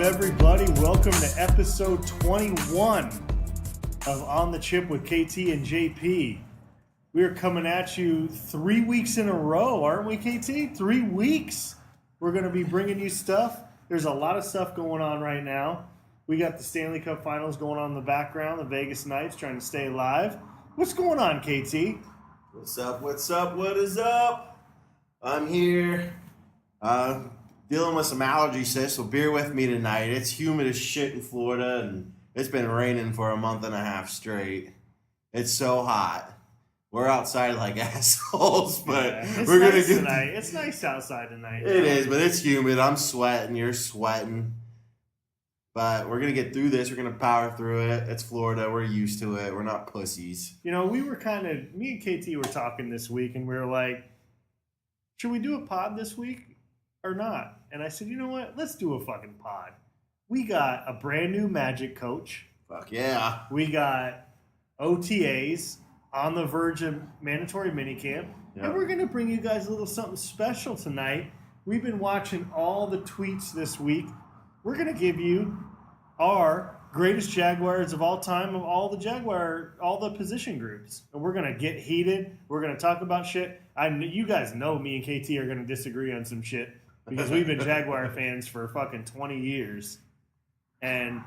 everybody? Welcome to episode 21 of On the Chip with KT and JP. We are coming at you 3 weeks in a row, aren't we, KT? 3 weeks. We're going to be bringing you stuff. There's a lot of stuff going on right now. We got the Stanley Cup Finals going on in the background, the Vegas Knights trying to stay alive. What's going on, KT? What's up, what is up? I'm here dealing with some allergy shit, so bear with me tonight. It's humid as shit in Florida, and it's been raining for a month and a half straight. It's so hot. We're outside like assholes, but we're nice going to get... tonight. It's nice outside tonight. It is, but it's humid. I'm sweating. You're sweating. But we're going to get through this. We're going to power through it. It's Florida. We're used to it. We're not pussies. You know, me and KT were talking this week, and we were like, should we do a pod this week or not? And I said, you know what? Let's do a fucking pod. We got a brand new Magic coach. Fuck yeah. We got OTAs on the verge of mandatory minicamp. Yep. And we're going to bring you guys a little something special tonight. We've been watching all the tweets this week. We're going to give you our greatest Jaguars of all time of all the position groups. And we're going to get heated. We're going to talk about shit. You guys know me and KT are going to disagree on some shit because we've been Jaguar fans for fucking 20 years. And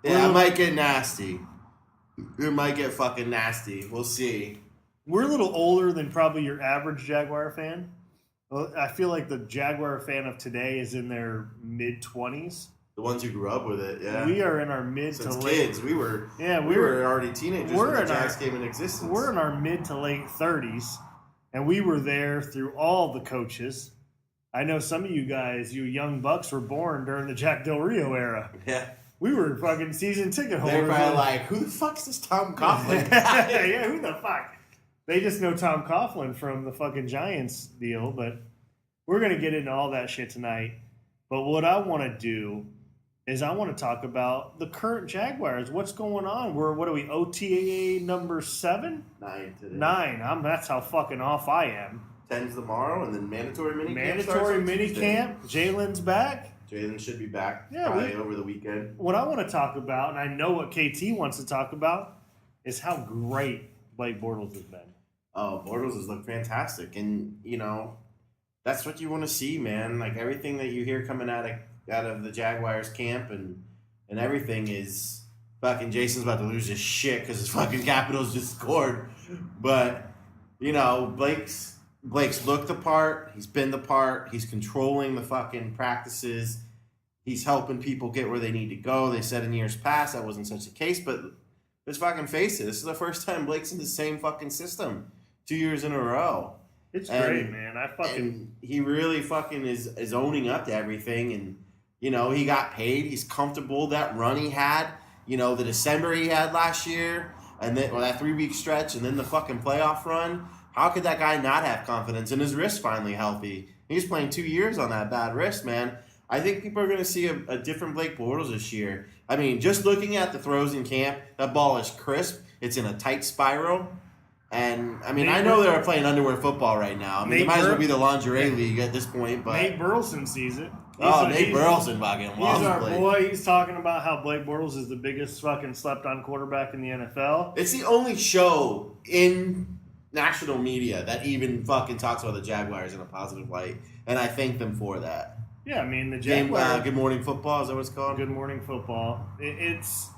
yeah, it might get nasty. It might get fucking nasty. We'll see. We're a little older than probably your average Jaguar fan. I feel like the Jaguar fan of today is in their mid-20s. The ones who grew up with it, yeah. We are in our mid Since to late. kids, we were already teenagers when the Jags came in existence. We're in our mid to late 30s, and we were there through all the coaches. I know some of you guys, you young bucks, were born during the Jack Del Rio era. Yeah. We were fucking season ticket holders. They're probably like, who the fuck's this Tom Coughlin? Yeah, who the fuck? They just know Tom Coughlin from the fucking Giants deal, but we're going to get into all that shit tonight. But what I want to do is I want to talk about the current Jaguars. What's going on? What are we, OTA number 7? 9 today. 9. That's how fucking off I am. 10's tomorrow, and then mandatory minicamp. Mandatory minicamp. Jalen's back. Jalen should be back probably over the weekend. What I want to talk about, and I know what KT wants to talk about, is how great Blake Bortles has been. Oh, Bortles has looked fantastic. And, you know, that's what you want to see, man. Like, everything that you hear coming out of the Jaguars camp and everything is fucking Jason's about to lose his shit because his fucking Capitals just scored. But, you know, Blake's looked the part. He's been the part. He's controlling the fucking practices. He's helping people get where they need to go. They said in years past that wasn't such a case, but let's fucking face it. This is the first time Blake's in the same fucking system 2 years in a row. It's great, man. And he really fucking is owning up to everything. And, you know, he got paid. He's comfortable. That run he had, you know, the December he had last year, and then that 3-week stretch, and then the fucking playoff run. How could that guy not have confidence? And his wrist finally healthy. He's playing 2 years on that bad wrist, man. I think people are going to see a different Blake Bortles this year. I mean, just looking at the throws in camp, that ball is crisp. It's in a tight spiral. And, I mean, I know they're playing underwear football right now. I mean, it might as well be the lingerie league at this point. But Nate Burleson sees it. Nate Burleson fucking loves He's our Blake. boy. He's talking about how Blake Bortles is the biggest fucking slept-on quarterback in the NFL. It's the only show in national media that even fucking talks about the Jaguars in a positive light. And I thank them for that. Yeah, I mean, the Jaguars... Good Morning Football, is that what it's called? Good Morning Football. It's...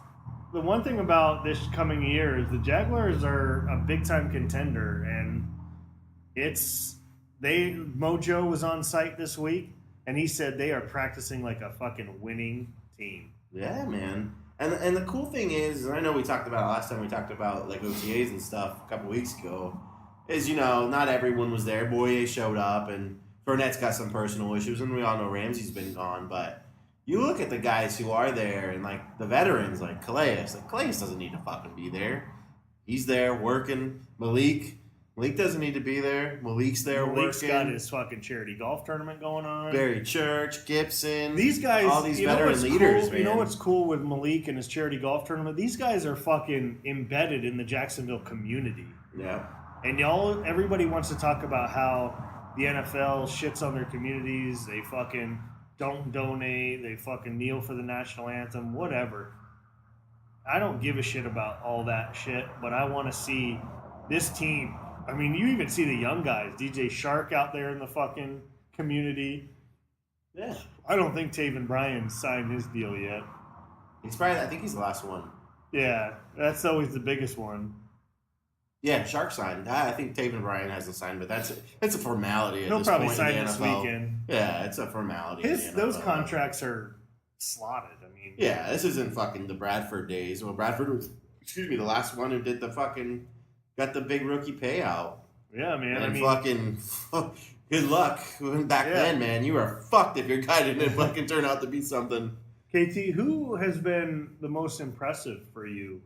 The one thing about this coming year is the Jaguars are a big-time contender, and Mojo was on site this week, and he said they are practicing like a fucking winning team. Yeah, man. And the cool thing is, and I know we talked about it last time we talked about like OTAs and stuff a couple weeks ago, is, you know, not everyone was there. Boye showed up, and Fournette's got some personal issues, and we all know Ramsey's been gone, but you look at the guys who are there and, like, the veterans, like Calais. Like, Calais doesn't need to fucking be there. He's there working. Malik doesn't need to be there. Malik's there Malik's working. got his fucking charity golf tournament going on. Barry Church, Gibson. These guys, all these veteran leaders, man. You know what's cool with Malik and his charity golf tournament? These guys are fucking embedded in the Jacksonville community. Yeah. And everybody wants to talk about how the NFL shits on their communities. They fucking don't donate. They fucking kneel for the national anthem, whatever. I don't give a shit about all that shit, but I want to see this team. I mean, you even see the young guys, DJ Shark out there in the fucking community. Yeah. I don't think Taven Bryan signed his deal yet. I think he's the last one. Yeah, that's always the biggest one. Yeah, Shark signed. I think Taven Bryan hasn't signed, but it's a formality at this point in the NFL. He'll probably sign this weekend. Yeah, it's a formality. Those contracts are slotted. I mean, yeah, this isn't fucking the Bradford days. Well, Bradford was, the last one who did the fucking got the big rookie payout. Yeah, man. And fucking good luck back then, man. You were fucked if your guy didn't fucking turn out to be something. KT, who has been the most impressive for you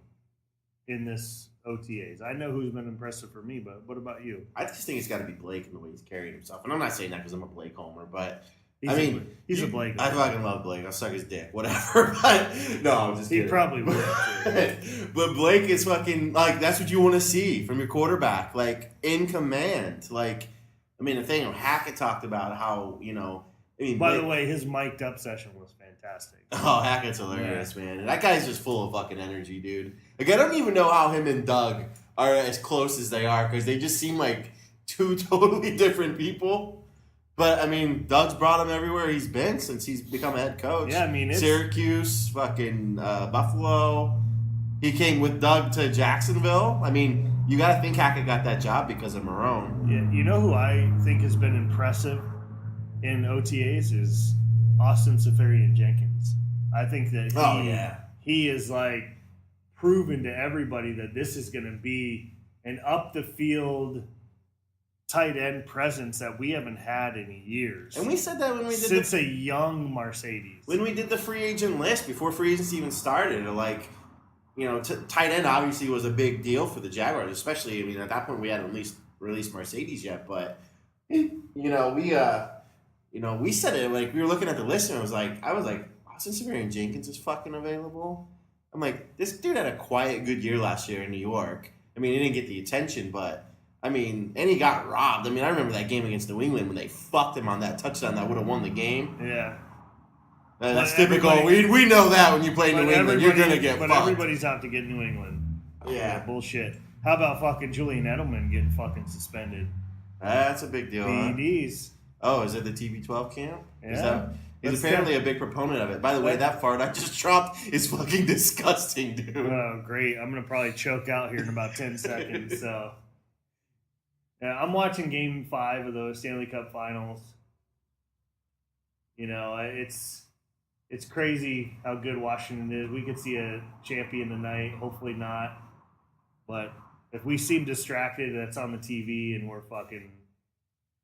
in this OTAs? I know who's been impressive for me, but what about you? I just think it's got to be Blake and the way he's carrying himself. And I'm not saying that because I'm a Blake homer, but he's a Blake. I fucking love Blake. I'll suck his dick, whatever. But no, I'm just kidding. He probably would. But Blake is fucking like that's what you want to see from your quarterback, like in command. Like, I mean, the thing Hackett talked about how By the way, his mic'd up session was fantastic. Oh, Hackett's hilarious, man. And that guy's just full of fucking energy, dude. Like, I don't even know how him and Doug are as close as they are because they just seem like two totally different people. But, I mean, Doug's brought him everywhere he's been since he's become a head coach. Yeah, I mean, Syracuse, fucking Buffalo. He came with Doug to Jacksonville. I mean, you got to think Hackett got that job because of Marrone. Yeah, you know who I think has been impressive in OTAs is Austin Seferian-Jenkins. I think that he is like proven to everybody that this is going to be an up the field tight end presence that we haven't had in years. And we said that when we did since a young Mercedes. When we did the free agent list before free agency even started, like tight end obviously was a big deal for the Jaguars, especially at that point we hadn't released Mercedes yet, but we said it like we were looking at the list and I was like Austin Seferian-Jenkins is fucking available. I'm like, this dude had a quiet good year last year in New York. I mean, he didn't get the attention, but and he got robbed. I mean, I remember that game against New England when they fucked him on that touchdown that would have won the game. Yeah. That's typical. We know that when you play New England, you're going to get fucked. But everybody's out to get New England. Yeah. Bullshit. How about fucking Julian Edelman getting fucking suspended? That's a big deal, PEDs. Oh, is it the TB12 camp? Yeah. He's apparently a big proponent of it. By the way, that fart I just dropped is fucking disgusting, dude. Oh, great. I'm going to probably choke out here in about 10 seconds, so... Yeah, I'm watching Game 5 of the Stanley Cup Finals. It's crazy how good Washington is. We could see a champion tonight. Hopefully not. But if we seem distracted, that's on the TV, and we're fucking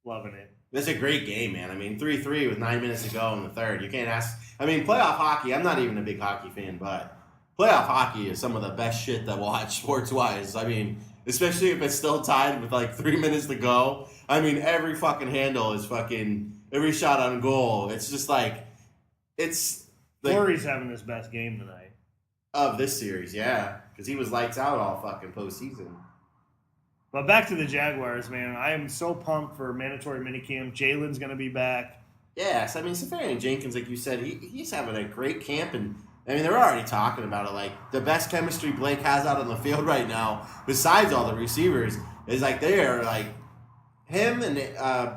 loving it. It's a great game, man. I mean, 3-3 with 9 minutes to go in the third. You can't ask. I mean, playoff hockey, I'm not even a big hockey fan, but playoff hockey is some of the best shit to watch sports-wise. I mean, especially if it's still tied with like 3 minutes to go. I mean, every fucking handle is fucking, every shot on goal. It's just like, Fleury's having his best game tonight. Of this series, yeah. Because he was lights out all fucking postseason. But back to the Jaguars, man. I am so pumped for mandatory minicamp. Jalen's going to be back. Yes, I mean, Seferian-Jenkins, like you said, he's having a great camp. And, I mean, they're already talking about it. Like, the best chemistry Blake has out on the field right now, besides all the receivers, is like they are, like, him and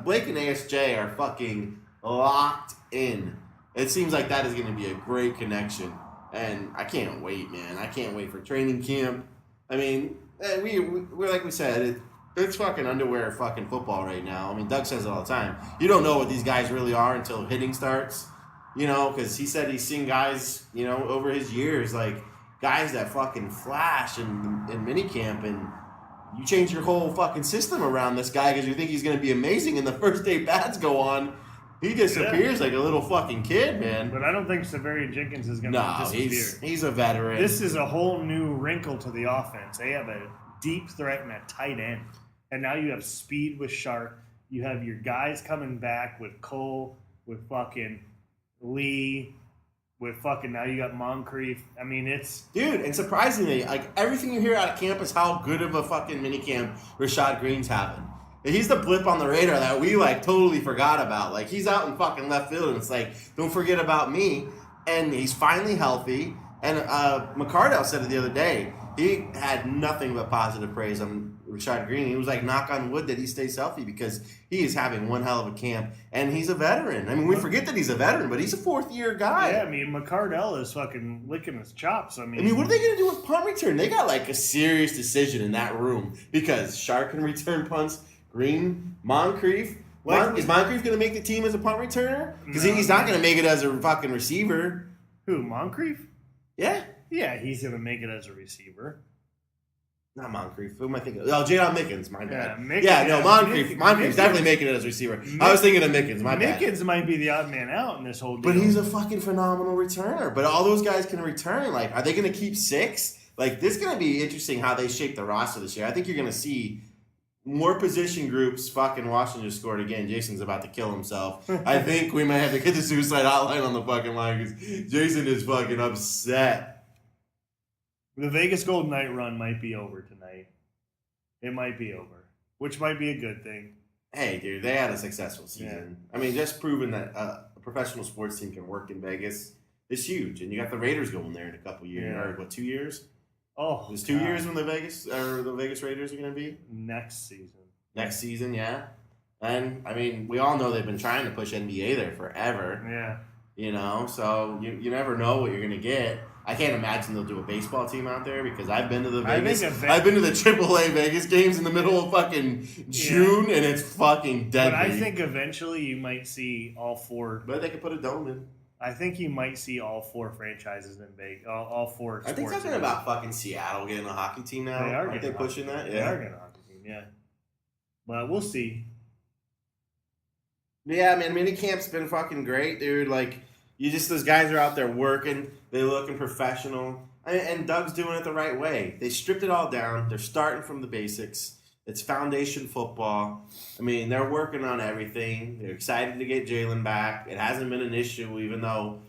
Blake and ASJ are fucking locked in. It seems like that is going to be a great connection. And I can't wait, man. I can't wait for training camp. I mean, we're like we said, it's fucking underwear fucking football right now. I mean, Doug says it all the time. You don't know what these guys really are until hitting starts, because he said he's seen guys, over his years, like guys that fucking flash in minicamp, and you change your whole fucking system around this guy because you think he's going to be amazing, and the first day bats go on, he disappears like a little fucking kid, man. But I don't think Seferian-Jenkins is going to disappear. He's a veteran. This is a whole new wrinkle to the offense. They have a deep threat and a tight end. And now you have speed with Shark. You have your guys coming back with Cole, with fucking Lee, with fucking now you got Moncrief. I mean, it's... Dude, and surprisingly, like everything you hear out of camp is how good of a fucking minicamp Rashad Green's having. He's the blip on the radar that we like totally forgot about. Like he's out in fucking left field, and it's like, don't forget about me. And he's finally healthy. And McCardell said it the other day. He had nothing but positive praise on Rashad Green. He was like, knock on wood that he stays healthy because he is having one hell of a camp. And he's a veteran. I mean, we forget that he's a veteran, but he's a fourth-year guy. Yeah, I mean, McCardell is fucking licking his chops. I mean, what are they going to do with punt return? They got like a serious decision in that room because Shark can return punts. Green, Moncrief. Is Moncrief going to make the team as a punt returner? Because he's not going to make it as a fucking receiver. Who, Moncrief? Yeah. Yeah, he's going to make it as a receiver. Not Moncrief. Who am I thinking of? Oh, Jadon Mickens. My bad. Moncrief. Moncrief's definitely making it as a receiver. I was thinking of Mickens. My bad. Mickens might be the odd man out in this whole deal. But he's a fucking phenomenal returner. But all those guys can return. Like, are they going to keep 6? Like, this is going to be interesting how they shape the roster this year. I think you're going to see more position groups. Fucking Washington just scored again. Jason's about to kill himself. I think we might have to get the suicide hotline on the fucking line because Jason is fucking upset. The Vegas Golden Knight run might be over tonight. It might be over, which might be a good thing. Hey, dude, they had a successful season. Yeah. I mean, just proving that a professional sports team can work in Vegas is huge. And you got the Raiders going there in a couple years. Yeah. Or, what, 2 years? Oh, it's 2 years when the Vegas Raiders are going to be? Next season. Next season, yeah. And, I mean, we all know they've been trying to push NBA there forever. Yeah. You know, so you never know what you're going to get. I can't imagine they'll do a baseball team out there because I've been to the Vegas. I've been to the AAA Vegas games in the middle of fucking June, and it's fucking deadly. But I think eventually you might see all 4. But they could put a dome in. I think you might see all 4 franchises in Vegas. All 4. I think something about fucking Seattle getting a hockey team now. Aren't they pushing that? They are getting a hockey team. Yeah. But we'll see. Yeah, man, minicamp's been fucking great, dude. Like, those guys are out there working. They're looking professional. And Doug's doing it the right way. They stripped it all down. They're starting from the basics. It's foundation football. I mean, they're working on everything. They're excited to get Jalen back. It hasn't been an issue, even though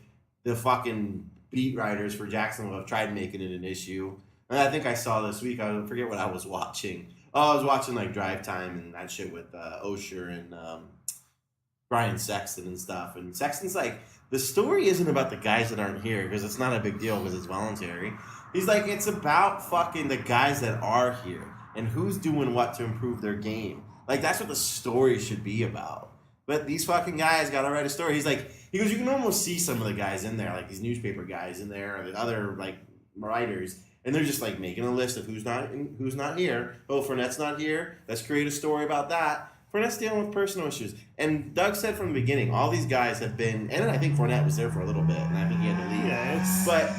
the fucking beat writers for Jacksonville have tried making it an issue. And I think I saw this week, I forget what I was watching. Oh, I was watching, like, Drive Time and that shit with Osher and Brian Sexton and stuff. And Sexton's like, the story isn't about the guys that aren't here because it's not a big deal because it's voluntary. He's like, it's about fucking the guys that are here and who's doing what to improve their game. Like, that's what the story should be about. But these fucking guys got to write a story. He goes, you can almost see some of the guys in there, like these newspaper guys in there, or the other, like, writers, and they're just, like, making a list of who's not here. Oh, Fournette's not here. Let's create a story about that. Fournette's dealing with personal issues. And Doug said from the beginning, all these guys have been, and I think Fournette was there for a little bit, and I think he had to leave. Yeah, but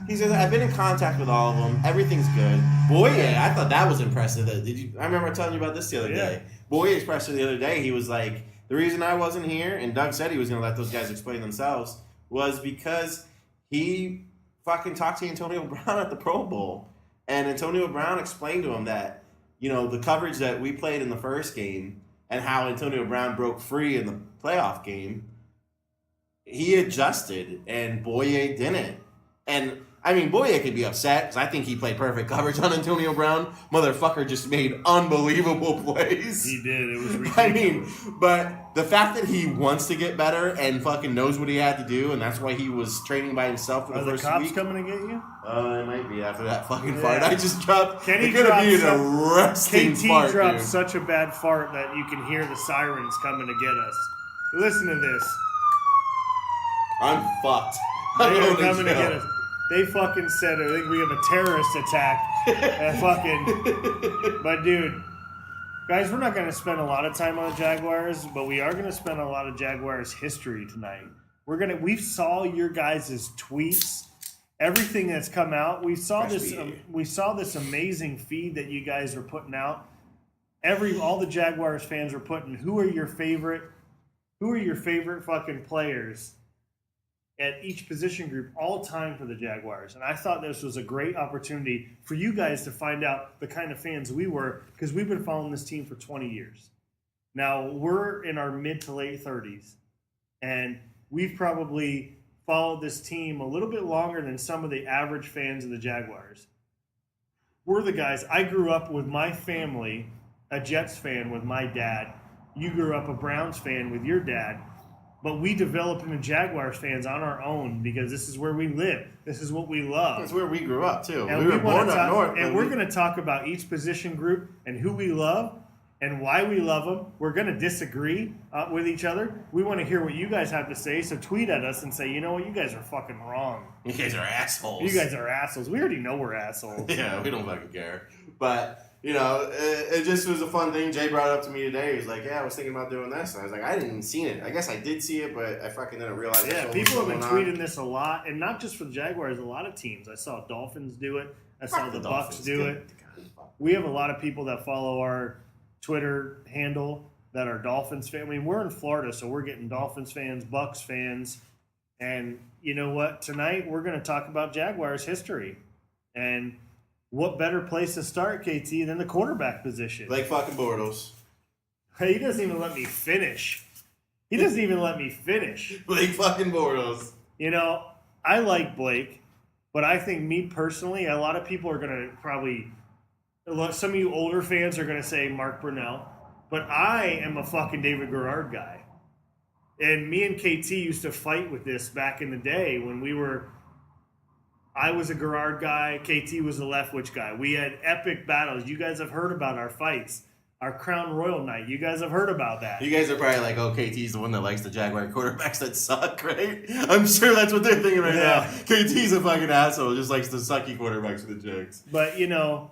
he says, I've been in contact with all of them. Everything's good. Boye, I thought that was impressive. I remember telling you about this the other day. Boye expressed it the other day. He was like, the reason I wasn't here, and Doug said he was going to let those guys explain themselves, was because he fucking talked to Antonio Brown at the Pro Bowl. And Antonio Brown explained to him that, the coverage that we played in the first game and how Antonio Brown broke free in the playoff game, he adjusted, and Boye didn't. And, I mean, Boye could be upset, because I think he played perfect coverage on Antonio Brown. Motherfucker just made unbelievable plays. He did. It was ridiculous. I mean, but the fact that he wants to get better and fucking knows what he had to do, and that's why he was training by himself for the first week. Are the cops coming to get you? It might be after that fucking fart I just dropped. Kenny it's going to be an arresting fart, KT dropped such a bad fart that you can hear the sirens coming to get us. Listen to this. I'm fucked. They're coming to get us. They fucking said, I think we have a terrorist attack. But dude, guys, we're not going to spend a lot of time on the Jaguars, but we are going to spend a lot of Jaguars history tonight. We saw your guys' tweets, everything that's come out. We saw this amazing feed that you guys are putting out. All the Jaguars fans are putting, who are your favorite fucking players at each position group all time for the Jaguars. And I thought this was a great opportunity for you guys to find out the kind of fans we were, because we've been following this team for 20 years. Now, we're in our mid to late 30s, and we've probably followed this team a little bit longer than some of the average fans of the Jaguars. We're the guys, I grew up with my family a Jets fan with my dad. You grew up a Browns fan with your dad. But we developed into Jaguars fans on our own because this is where we live. This is what we love. That's where we grew up, too. And we were born up north. And we're going to talk about each position group and who we love and why we love them. We're going to disagree with each other. We want to hear what you guys have to say, so tweet at us and say, you know what, you guys are fucking wrong. You guys are assholes. You guys are assholes. We already know we're assholes. Yeah, we don't fucking care. But... You know, it just was a fun thing. Jay brought it up to me today. He was like, yeah, I was thinking about doing this. And I was like, I didn't even see it. I guess I did see it, but I fucking didn't realize it. Yeah, people have been tweeting this a lot. And not just for the Jaguars, a lot of teams. I saw Dolphins do it. I saw the Bucs do it. We have a lot of people that follow our Twitter handle that are Dolphins fans. I mean, we're in Florida, so we're getting Dolphins fans, Bucs fans. And you know what? Tonight, we're going to talk about Jaguars history. And... what better place to start, KT, than the quarterback position? Blake fucking Bortles. Hey, he doesn't even let me finish. Blake fucking Bortles. You know, I like Blake, but I think me personally, a lot of people are going to probably, some of you older fans are going to say Mark Brunell, but I am a fucking David Garrard guy. And me and KT used to fight with this back in the day when we were... I was a Garrard guy. KT was a Leftwich guy. We had epic battles. You guys have heard about our fights. Our Crown Royal night. You guys have heard about that. You guys are probably like, oh, KT's the one that likes the Jaguar quarterbacks that suck, right? I'm sure that's what they're thinking right now. KT's a fucking asshole. Just likes the sucky quarterbacks for the Jags. But, you know,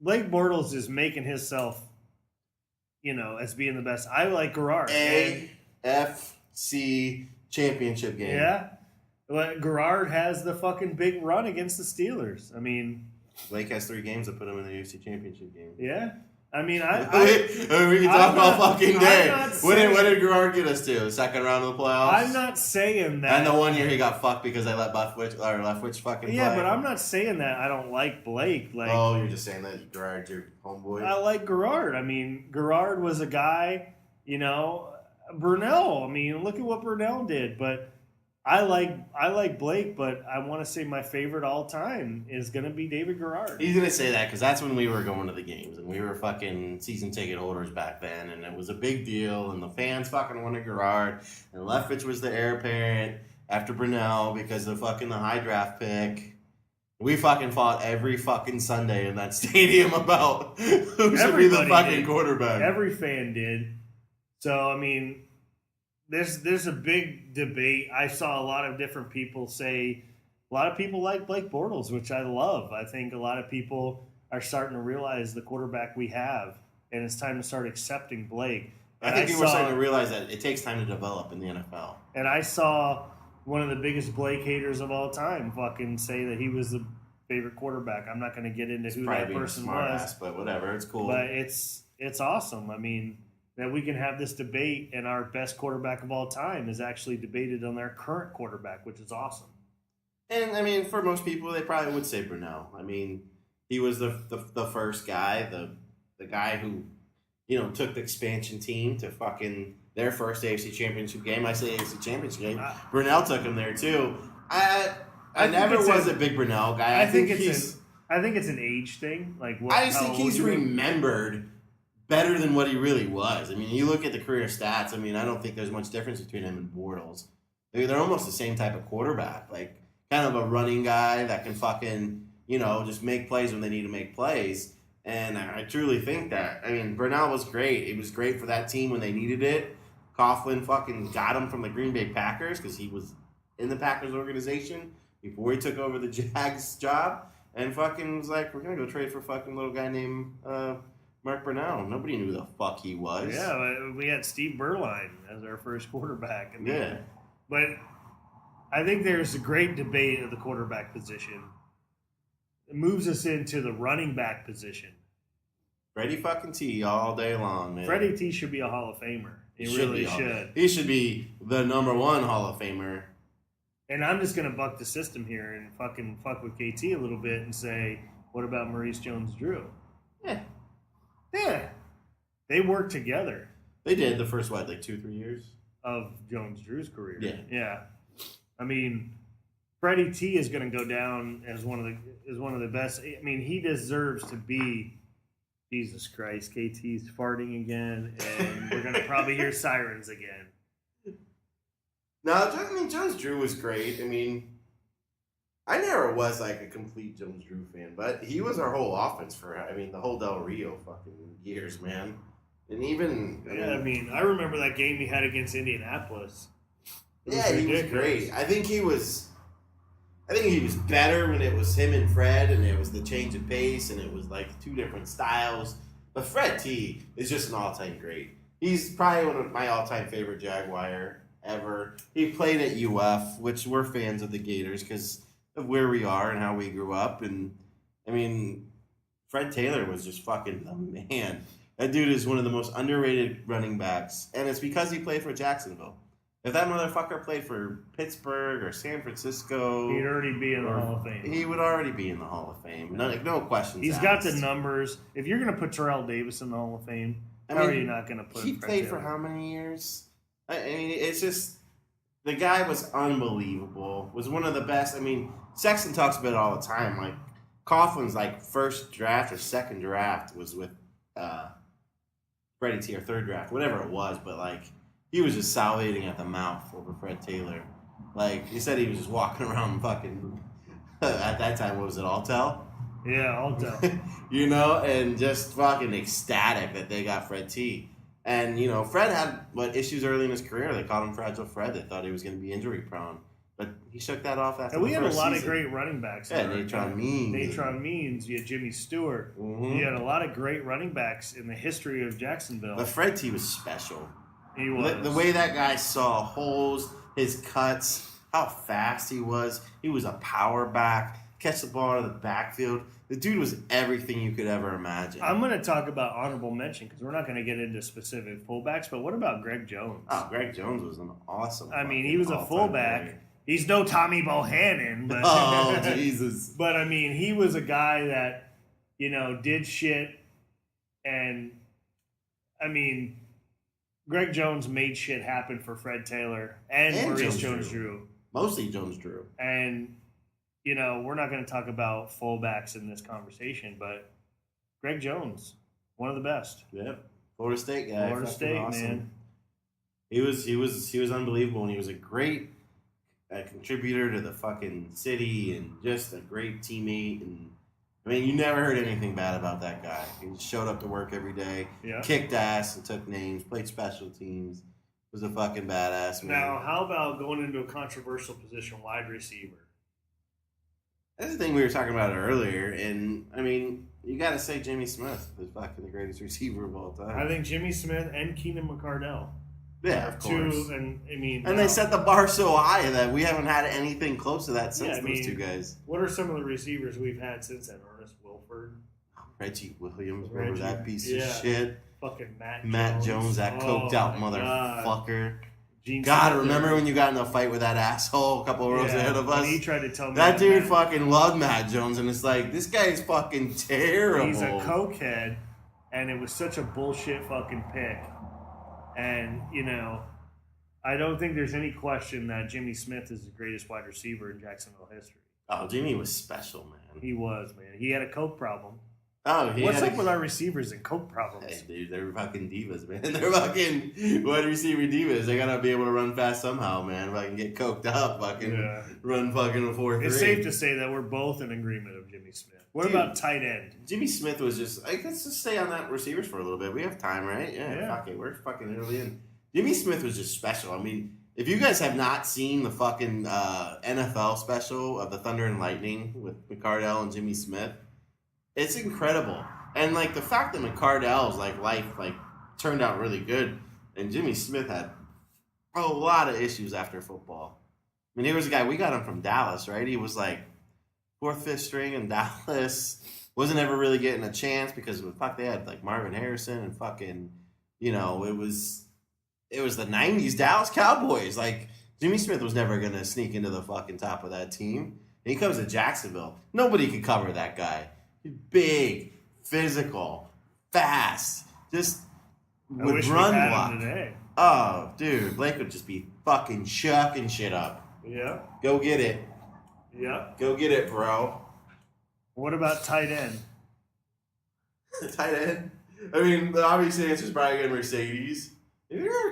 Blake Bortles is making himself, you know, as being the best. I like Garrard. AFC championship game. Yeah. But Garrard has the fucking big run against the Steelers. I mean... Blake has 3 games that put him in the UFC championship game. Yeah. I mean, we can talk all fucking day. What did Garrard get us to? The second round of the playoffs? I'm not saying that. And the one year he got fucked because they let Leftwich fucking play. Yeah, but I'm not saying that I don't like Blake. Like, oh, you're just saying that Garrard's your homeboy? I like Garrard. I mean, Garrard was a guy, you know, Brunell. I mean, look at what Brunell did. But I like Blake, but I want to say my favorite all time is going to be David Garrard. He's going to say that because that's when we were going to the games and we were fucking season ticket holders back then, and it was a big deal, and the fans fucking wanted Garrard, and Leftwich was the heir apparent after Brunell because of fucking the high draft pick. We fucking fought every fucking Sunday in that stadium about who should be the fucking quarterback. Every fan did. So, I mean... There's a big debate. I saw a lot of different people say, a lot of people like Blake Bortles, which I love. I think a lot of people are starting to realize the quarterback we have, and it's time to start accepting Blake. And I think people are starting to realize that it takes time to develop in the NFL. And I saw one of the biggest Blake haters of all time fucking say that he was the favorite quarterback. I'm not going to get into who that person was. But whatever, it's cool. But it's awesome. I mean... that we can have this debate and our best quarterback of all time is actually debated on their current quarterback, which is awesome. And, I mean, for most people, they probably would say Brunell. I mean, he was the first guy, the guy who, you know, took the expansion team to fucking their first AFC championship game. I say AFC championship game. Brunell took him there, too. I never was a big Brunell guy. I think it's an age thing. I just think he's remembered better than what he really was. I mean, you look at the career stats, I mean, I don't think there's much difference between him and Bortles. They're almost the same type of quarterback. Like, kind of a running guy that can fucking, you know, just make plays when they need to make plays. And I truly think that. I mean, Brunell was great. It was great for that team when they needed it. Coughlin fucking got him from the Green Bay Packers because he was in the Packers organization before he took over the Jags job. And fucking was like, we're going to go trade for fucking little guy named... Mark Brunell. Nobody knew who the fuck he was. Yeah, we had Steve Berline as our first quarterback. I mean, yeah. But I think there's a great debate of the quarterback position. It moves us into the running back position. Freddie fucking T all day long, man. Freddie T should be a Hall of Famer. He really should. He should be the number one Hall of Famer. And I'm just going to buck the system here and fucking fuck with KT a little bit and say, what about Maurice Jones-Drew? Yeah. They worked together. They did the first, 2-3 years? Of Jones-Drew's career. Yeah. I mean, Freddie T is going to go down as one of the best. I mean, he deserves to be Jesus Christ, KT's farting again, and we're going to probably hear sirens again. No, Jones Drew was great. I mean, I never was like a complete Jones Drew fan, but he was our whole offense for, the whole Del Rio fucking years, man. And even... I remember that game he had against Indianapolis. He was great. I think he was better when it was him and Fred, and it was the change of pace, and it was like two different styles. But Fred T is just an all-time great. He's probably one of my all-time favorite Jaguar ever. He played at UF, which we're fans of the Gators because of where we are and how we grew up. And, Fred Taylor was just fucking the man. That dude is one of the most underrated running backs, and it's because he played for Jacksonville. If that motherfucker played for Pittsburgh or San Francisco... He'd already be in the Hall of Fame. He would already be in the Hall of Fame. No questions He's asked. got the numbers. If you're going to put Terrell Davis in the Hall of Fame, how are you not going to put He Fred played Taylor? for how many years? It's just... The guy was unbelievable. Was one of the best. Sexton talks about it all the time. Like, Coughlin's, first draft or second draft was with Freddie T, or third draft, whatever it was. But, he was just salivating at the mouth over Fred Taylor. He said he was just walking around fucking... at that time, what was it, Alltel? Yeah, Alltel. And just fucking ecstatic that they got Fred T. And, Fred had, issues early in his career. They called him Fragile Fred. They thought he was going to be injury prone. But he shook that off after the first season. And we had a lot of great running backs. Yeah, Natron Means. You had Jimmy Stewart. Mm-hmm. You had a lot of great running backs in the history of Jacksonville. But Fred T was special. He was. The way that guy saw holes, his cuts, how fast he was. He was a power back. Catch the ball out of the backfield. The dude was everything you could ever imagine. I'm going to talk about honorable mention because we're not going to get into specific fullbacks, but what about Greg Jones? Oh, Greg Jones was an awesome he was a fullback. Player. He's no Tommy Bohannon. But oh, Jesus. But, he was a guy that, did shit. And, Greg Jones made shit happen for Fred Taylor and Maurice Jones-Drew. Mostly Jones-Drew. And, we're not going to talk about fullbacks in this conversation, but Greg Jones, one of the best. Yep. Florida State guy. Florida State, awesome. Man. He was unbelievable, and he was a great contributor to the fucking city and just a great teammate. And you never heard anything bad about that guy. He just showed up to work every day, kicked ass and took names, played special teams. Was a fucking badass, man. Now, how about going into a controversial position, wide receiver? That's the thing we were talking about earlier, and you got to say Jimmy Smith is fucking the greatest receiver of all time. I think Jimmy Smith and Keenan McCardell. Yeah, of course. And they set the bar so high that we haven't had anything close to that since those two guys. What are some of the receivers we've had since then? Ernest Wilford, Reggie Williams, remember that piece of shit? Fucking Matt Jones, that coked out motherfucker. Gene God, remember when you got in a fight with that asshole a couple of rows ahead of us? He tried to tell me that dude fucking loved Matt Jones, and it's like, this guy's fucking terrible. He's a cokehead, and it was such a bullshit fucking pick. And, I don't think there's any question that Jimmy Smith is the greatest wide receiver in Jacksonville history. Oh, Jimmy was special, man. He was, man. He had a coke problem. Oh, what's up with our receivers and coke problems? Hey, dude, they're fucking divas, man. They're fucking wide receiver divas. They gotta be able to run fast somehow, man. If I can get coked up, run fucking a 4-3. It's safe to say that we're both in agreement of Jimmy Smith. What about tight end? Jimmy Smith was just... let's just stay on that receivers for a little bit. We have time, right? Yeah. Fuck it. We're fucking early in. Jimmy Smith was just special. If you guys have not seen the fucking NFL special of the Thunder and Lightning with McCardell and Jimmy Smith, it's incredible. And, the fact that McCardell's, life, turned out really good, and Jimmy Smith had a lot of issues after football. He was a guy, we got him from Dallas, right? He was, 4th, 5th string in Dallas. Wasn't ever really getting a chance because, they had, Marvin Harrison and fucking, it was the 90s Dallas Cowboys. Jimmy Smith was never going to sneak into the fucking top of that team. And he comes to Jacksonville. Nobody could cover that guy. Big, physical, fast, just would run block. Today. Oh, dude, Blake would just be fucking chucking shit up. Yeah. Go get it. Yeah. Go get it, bro. What about tight end? Tight end. I mean, the obvious answer is probably going to Mercedes.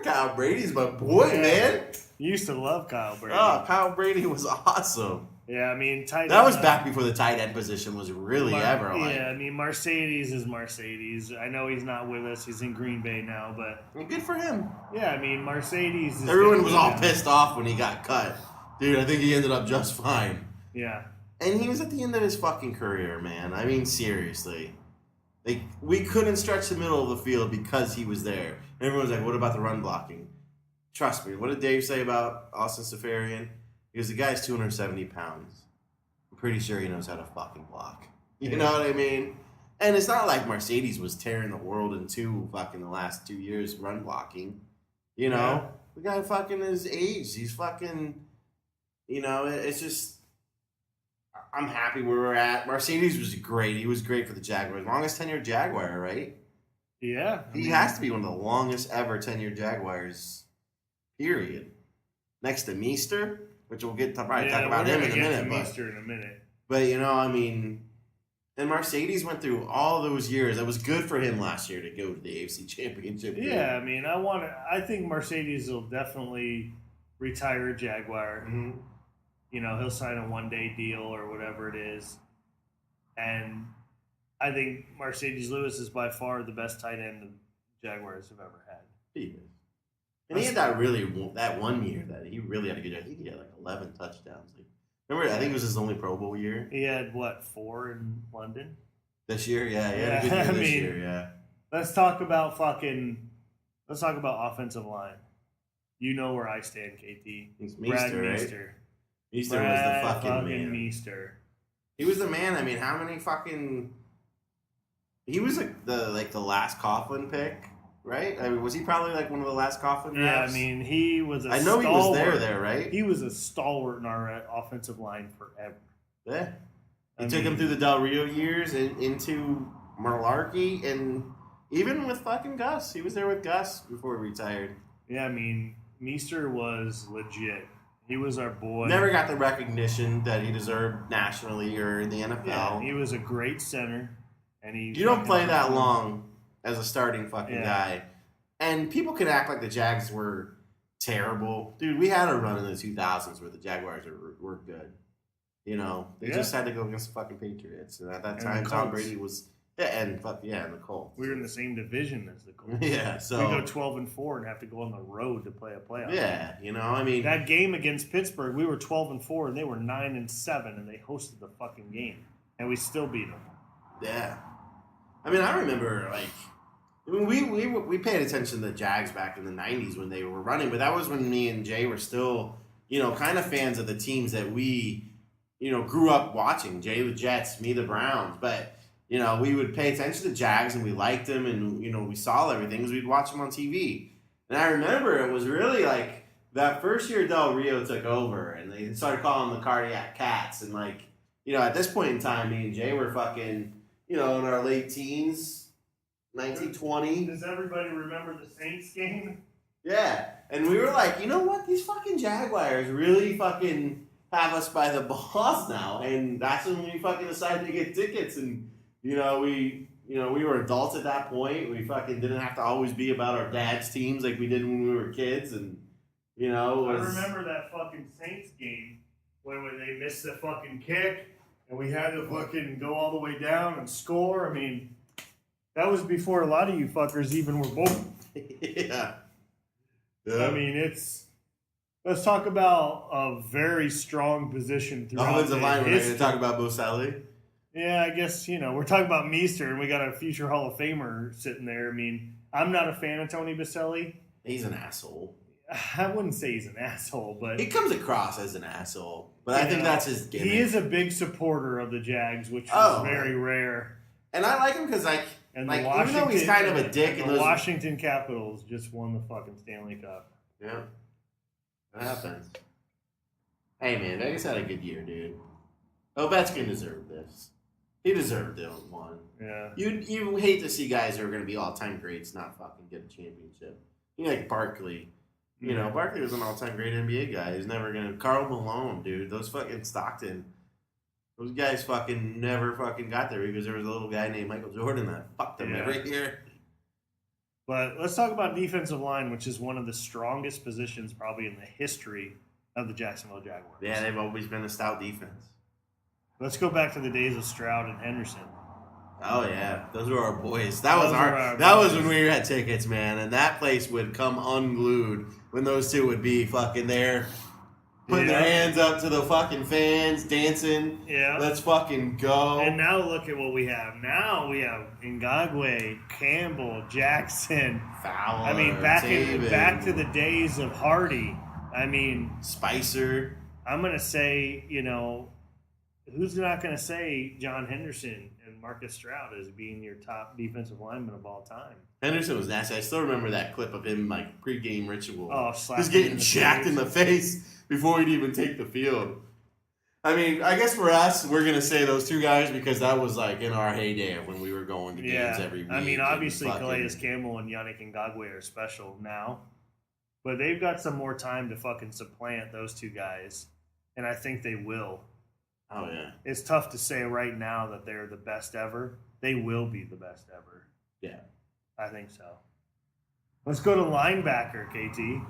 Kyle Brady's my boy, man. You used to love Kyle Brady. Oh, Kyle Brady was awesome. Yeah, I mean, tight end. That was back before the tight end position was really ever like. Yeah, I mean, Mercedes is Mercedes. I know he's not with us. He's in Green Bay now, but... Well, good for him. Yeah, I mean, Mercedes is... Everyone was all pissed off when he got cut. Dude, I think he ended up just fine. Yeah. And he was at the end of his fucking career, man. I mean, seriously. Like, we couldn't stretch the middle of the field because he was there. And everyone's like, what about the run blocking? Trust me. What did Dave say about Austin Safarian? He goes, the guy's 270 pounds. I'm pretty sure he knows how to fucking block. You know what I mean? And it's not like Mercedes was tearing the world in two fucking the last 2 years run blocking. You know? Yeah. The guy fucking is aged. He's fucking... You know, it's just... I'm happy where we're at. Mercedes was great. He was great for the Jaguars. Longest tenured Jaguar, right? Yeah. He has to be one of the longest ever tenured Jaguars, period. Next to Meester, which we'll get to probably talk about him in a minute. Meester in a minute. But, you know, I mean, and Mercedes went through all those years. It was good for him last year to go to the AFC Championship game. Yeah, I mean, I think Mercedes will definitely retire a Jaguar. Mm-hmm. You know, he'll sign a one-day deal or whatever it is. And I think Mercedes Lewis is by far the best tight end the Jaguars have ever had. He is. And he had that 1 year that he really had a good year. I think he had like 11 touchdowns. Like, remember, I think it was his only Pro Bowl year. He had, 4 in London? This year? Yeah, he had a good year this year, yeah. Let's talk about offensive line. You know where I stand, KT. It's Meester, right? Meester. Meester was the fucking man. Meester. He was the man. I mean, how many fucking... He was like the last Coughlin pick, right? I mean, was he probably like one of the last Coughlin drafts? Yeah, I mean, he was a I know stalwart. He was there, right? He was a stalwart in our offensive line forever. Yeah. He took him through the Del Rio years and into Malarkey, and even with fucking Gus. He was there with Gus before he retired. Yeah, I mean, Meester was legit. He was our boy. Never got the recognition that he deserved nationally or in the NFL. Yeah, he was a great center. And you don't play that long as a starting fucking guy. And people can act like the Jags were terrible. Dude, we had a run in the 2000s where the Jaguars were good. You know, they just had to go against the fucking Patriots. And at that time, Tom Brady was... and the Colts. We were in the same division as the Colts. Yeah, so... We go 12-4 and have to go on the road to play a playoff. Yeah, you know, I mean... That game against Pittsburgh, we were 12-4 and they were 9-7 and they hosted the fucking game. And we still beat them. Yeah. I mean, I remember, we paid attention to the Jags back in the 90s when they were running, but that was when me and Jay were still, you know, kind of fans of the teams that we, you know, grew up watching. Jay the Jets, me the Browns, but, you know, we would pay attention to Jags and we liked them and, you know, we saw everything because we'd watch them on TV. And I remember it was really like that first year Del Rio took over and they started calling them the Cardiac Cats. And, like, you know, at this point in time, me and Jay were fucking... You know, in our late teens, 1920. Does everybody remember the Saints game? Yeah. And we were like, you know what? These fucking Jaguars really fucking have us by the balls now. And that's when we fucking decided to get tickets. And, we were adults at that point. We fucking didn't have to always be about our dad's teams like we did when we were kids. And, you know, I remember that fucking Saints game when they missed the fucking kick. And we had to fucking go all the way down and score. I mean, that was before a lot of you fuckers even were born. Yeah. I mean, let's talk about a very strong position throughout the offensive line. We're not going to talk about Boselli. Yeah, I guess, we're talking about Meester, and we got a future Hall of Famer sitting there. I mean, I'm not a fan of Tony Boselli. He's an asshole. I wouldn't say he's an asshole, but... He comes across as an asshole, but I think that's his gimmick. He is a big supporter of the Jags, which is very rare. And I like him because, even though he's kind of a dick... The Washington Capitals just won the fucking Stanley Cup. Yeah. That happens. Hey, man, Vegas had a good year, dude. Ovechkin deserved this. He deserved it on one. Yeah. You hate to see guys who are going to be all-time greats not fucking get a championship. Like Barkley... You know, Barkley was an all-time great NBA guy. He's never going to... Karl Malone, dude. Those fucking Stockton. Those guys fucking never fucking got there because there was a little guy named Michael Jordan that fucked them every year. But let's talk about defensive line, which is one of the strongest positions probably in the history of the Jacksonville Jaguars. Yeah, they've always been a stout defense. Let's go back to the days of Stroud and Henderson. Oh yeah, those were our boys. That was when we had tickets, man, and that place would come unglued when those two would be fucking there, putting their hands up to the fucking fans, dancing. Yeah, let's fucking go. And now look at what we have. Now we have Ngagwe, Campbell, Jackson, Fowler. I mean, back to the days of Hardy. I mean, Spicer. I'm gonna say, who's not gonna say John Henderson and Marcus Stroud as being your top defensive lineman of all time? Henderson was nasty. I still remember that clip of him, like, pre-game ritual. Oh, he's getting jacked in the face before he'd even take the field. I mean, I guess for us, we're going to say those two guys because that was, like, in our heyday of when we were going to games every week. I mean, obviously, Calais Campbell and Yannick Ngagwe are special now. But they've got some more time to fucking supplant those two guys. And I think they will. Oh, yeah. It's tough to say right now that they're the best ever. They will be the best ever. Yeah. I think so. Let's go to linebacker, KT.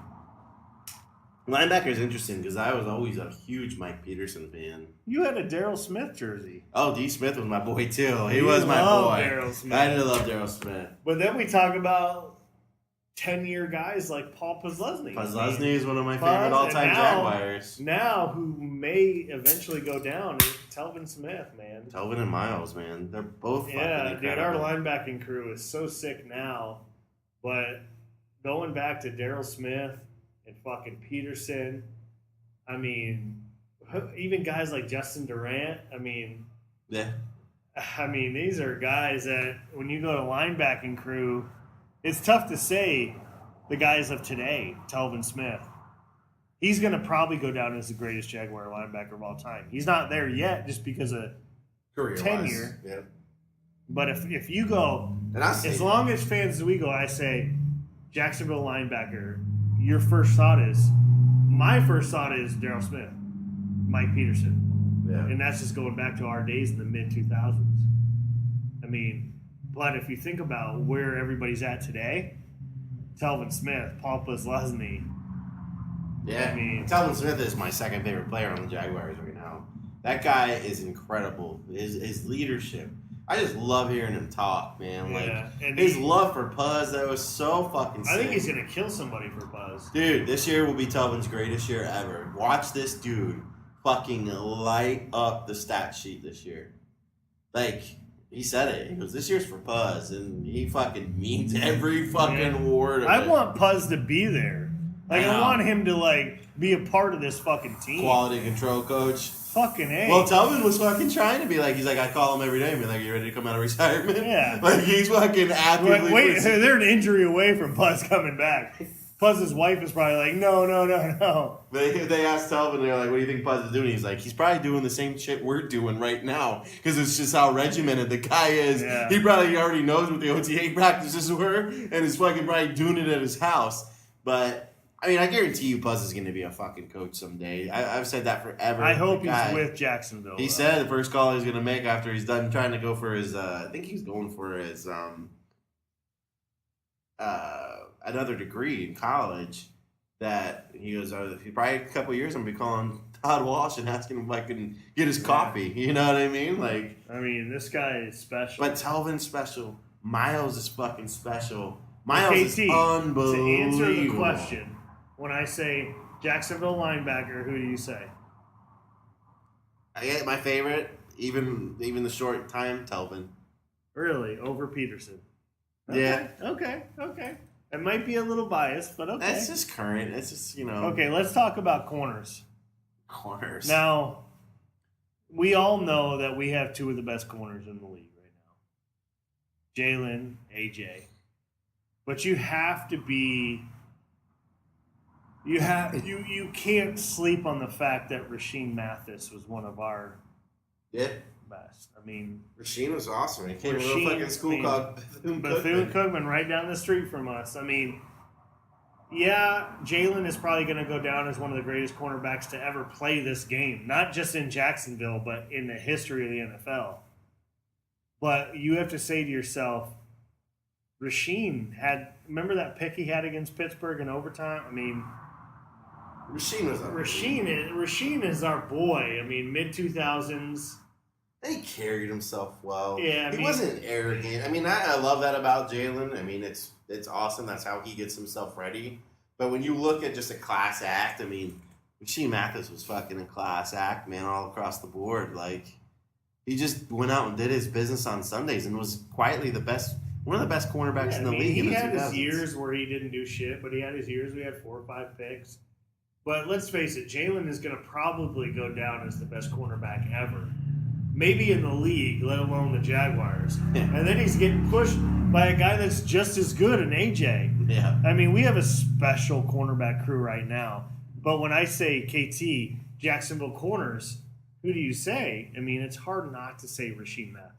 Linebacker is interesting because I was always a huge Mike Peterson fan. You had a Darryl Smith jersey. Oh, D. Smith was my boy, too. He was my boy. Darryl Smith. I did love Darryl Smith. But then we talk about 10-year guys like Paul Posluszny. Posluszny is one of my favorite all-time Jaguars. Now, who may eventually go down is Telvin Smith, man. Telvin and Miles, man. They're both fucking incredible. Dude, our linebacking crew is so sick now. But going back to Darryl Smith and fucking Peterson, I mean, even guys like Justin Durant, yeah. These are guys that when you go to linebacking crew, it's tough to say the guys of today, Telvin Smith. He's going to probably go down as the greatest Jaguar linebacker of all time. He's not there yet just because of tenure. Yeah. But if you go, as long as fans as we go, I say Jacksonville linebacker, my first thought is Darryl Smith, Mike Peterson. Yeah. And that's just going back to our days in the mid-2000s. But if you think about where everybody's at today, Telvin Smith, Paul Posluszny. Yeah, Telvin Smith is my second favorite player on the Jaguars right now. That guy is incredible. His leadership. I just love hearing him talk, man. And his love for Puz, that was so fucking sick. I think he's going to kill somebody for Puz. Dude, this year will be Telvin's greatest year ever. Watch this dude fucking light up the stat sheet this year. He said it. He goes, this year's for Puz, and he fucking means every fucking word of it. I want Puz to be there. I want him to, be a part of this fucking team. Quality control coach. Fucking A. Well, Telvin was fucking trying to be I call him every day and be like, you ready to come out of retirement? Yeah. He's fucking actively... Wait, they're an injury away from Puz coming back. Puz's wife is probably like, no. They asked Telvin, they're like, what do you think Puz is doing? He's like, he's probably doing the same shit we're doing right now because it's just how regimented the guy is. Yeah. He probably already knows what the OTA practices were and is fucking probably doing it at his house. But, I guarantee you Puz is going to be a fucking coach someday. I've said that forever. I hope he's with Jacksonville. He said the first call he's going to make after he's done trying to go for his, I think he's going for his, another degree in college that he goes, probably a couple of years I'm going to be calling Todd Walsh and asking him if I can get his coffee. You know what I mean? This guy is special. But Telvin's special. Miles is fucking special. Miles is unbelievable. To answer the question, when I say Jacksonville linebacker, who do you say? I get my favorite, even the short time, Telvin. Really? Over Peterson? Okay. Yeah. Okay. It might be a little biased, but okay. That's just current. It's just, Okay, let's talk about corners. Corners. Now, we all know that we have two of the best corners in the league right now. Jalen, AJ. But you have to be... You can't sleep on the fact that Rasheem Mathis was one of our best. Rasheem was awesome. He came to a fucking school called Bethune-Cookman, right down the street from us. Yeah, Jalen is probably going to go down as one of the greatest cornerbacks to ever play this game, not just in Jacksonville, but in the history of the NFL. But you have to say to yourself, remember that pick he had against Pittsburgh in overtime? I mean, Rasheen is our boy. I mean, mid-2000s. He carried himself well. Yeah, he wasn't arrogant. I mean, I love that about Jalen. I mean, it's awesome. That's how he gets himself ready. But when you look at just a class act, I mean, Rasheem Mathis was fucking a class act, man, all across the board. Like, he just went out and did his business on Sundays and was quietly one of the best cornerbacks in the league. He had his years where he didn't do shit, but he had his years. We had 4 or 5 picks. But let's face it, Jalen is going to probably go down as the best cornerback ever. Maybe in the league, let alone the Jaguars. And then he's getting pushed by a guy that's just as good, an AJ. Yeah. I mean, we have a special cornerback crew right now. But when I say KT, Jacksonville Corners, who do you say? I mean, it's hard not to say Rasheem Mathis.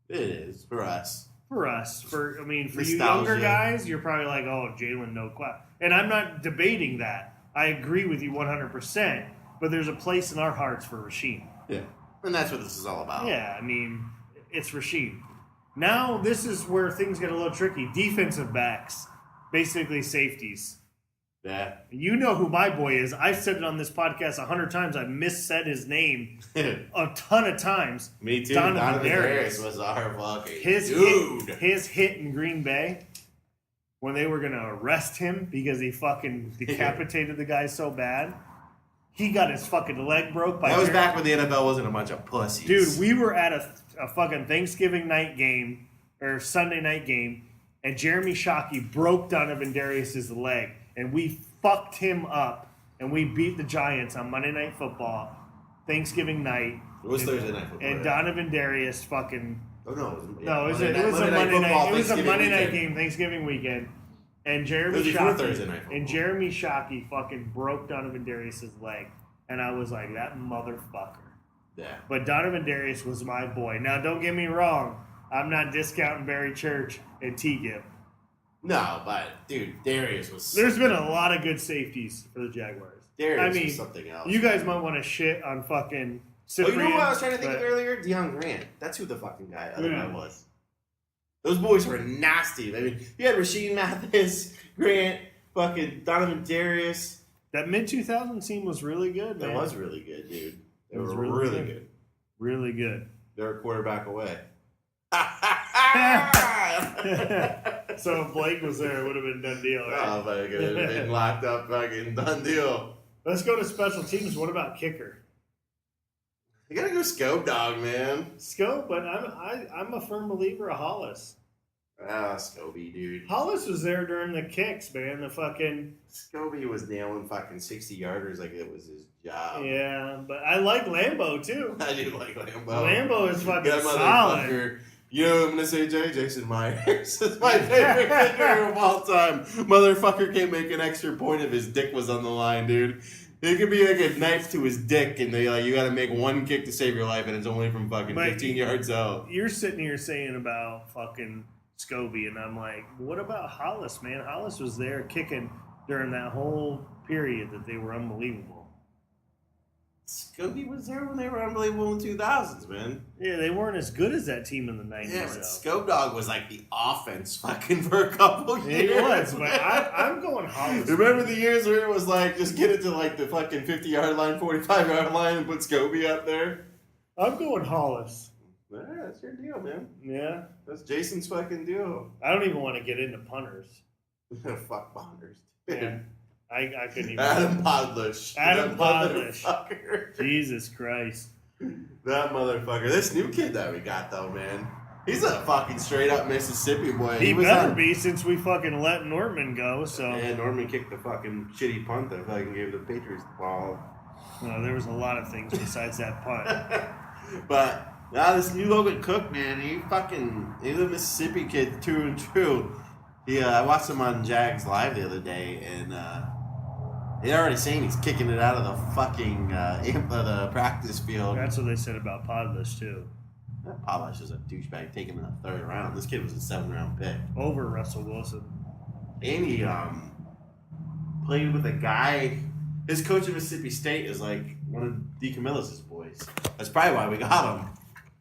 It is, for us. For us. For you Nostalgia. younger guys, you're probably like, oh, Jalen, no question. And I'm not debating that. I agree with you 100%. But there's a place in our hearts for Rasheem. Yeah. And that's what this is all about. Yeah, I mean, it's Rasheem. Now, this is where things get a little tricky. Defensive backs, basically safeties. Yeah. You know who my boy is. I've said it on this podcast 100 times. I've missaid his name a ton of times. Me too. Donovan Darius was our fucking dude. His hit in Green Bay when they were going to arrest him because he fucking decapitated the guy so bad. He got his fucking leg broke by... That was back when the NFL wasn't a bunch of pussies. Dude, we were at a fucking Thanksgiving night game, or Sunday night game, and Jeremy Shockey broke Donovan Darius' leg, and we fucked him up, and we beat the Giants on Monday Night Football, Thanksgiving night. It was Thursday Night Football. And Donovan Darius fucking... Oh, no. It was a Monday night game, Thanksgiving weekend. And Jeremy Shockey fucking broke Donovan Darius' leg. And I was like, that motherfucker. Yeah. But Donovan Darius was my boy. Now, don't get me wrong. I'm not discounting Barry Church and T-Gibb. No, but, dude, Darius was... There's been a lot of good safeties for the Jaguars. Darius was something else. You guys might want to shit on fucking Cyprian. Oh, you know what I was trying to think of earlier? Deion Grant. That's who the fucking guy was. Those boys were nasty. I mean, you had Rasheem Mathis, Grant, fucking Donovan Darius. That mid-2000 team was really good, man. That was really good, dude. They were really good. Really good. They're a quarterback away. So if Blake was there, it would have been done deal, right? Oh, fucking, it would have been locked up, fucking done deal. Let's go to special teams. What about kicker? You gotta go Scope Dog, man. Scope, but I'm a firm believer of Hollis. Scobie, dude. Hollis was there during the kicks, man. The fucking... Scobie was nailing fucking 60-yarders like it was his job. Yeah, but I like Lambo, too. I do like Lambo. Lambo is fucking solid. You know what I'm going to say, Jay? Jason Myers. That's my favorite kicker of all time. Motherfucker can't make an extra point if his dick was on the line, dude. It could be like a knife to his dick, and they like you got to make one kick to save your life, and it's only from fucking 15 yards out. You're sitting here saying about fucking Scobie, and I'm like, what about Hollis, man? Hollis was there kicking during that whole period that they were unbelievable. Scobie was there when they were unbelievable in 2000s, man. Yeah, they weren't as good as that team in the 90s. Yeah, but Scope Dog was like the offense fucking for a couple years. It was, but I'm going Hollis. Remember the years where it was like, just get it to like the fucking 50-yard line, 45-yard line, and put Scobie up there? I'm going Hollis. Yeah, that's your deal, man. Yeah. That's Jason's fucking deal. I don't even want to get into punters. Fuck Bonders. Yeah. I couldn't even. Adam Podlish. Adam Podlish. Jesus Christ. That motherfucker. This new kid that we got, though, man. He's a fucking straight-up Mississippi boy. He better be since we fucking let Norman go, so. Yeah, Norman kicked the fucking shitty punt that fucking gave the Patriots the ball. No, there was a lot of things besides that punt. But, now this new Logan Cook, man, he's a Mississippi kid, true and true. I watched him on Jags Live the other day, and they're already saying he's kicking it out of the fucking the practice field. That's what they said about Podlish, too. Podlish is a douchebag taken in the 3rd round. This kid was a 7th round pick. Over Russell Wilson. And he played with a guy. His coach at Mississippi State is like one of D. Camillus' boys. That's probably why we got him.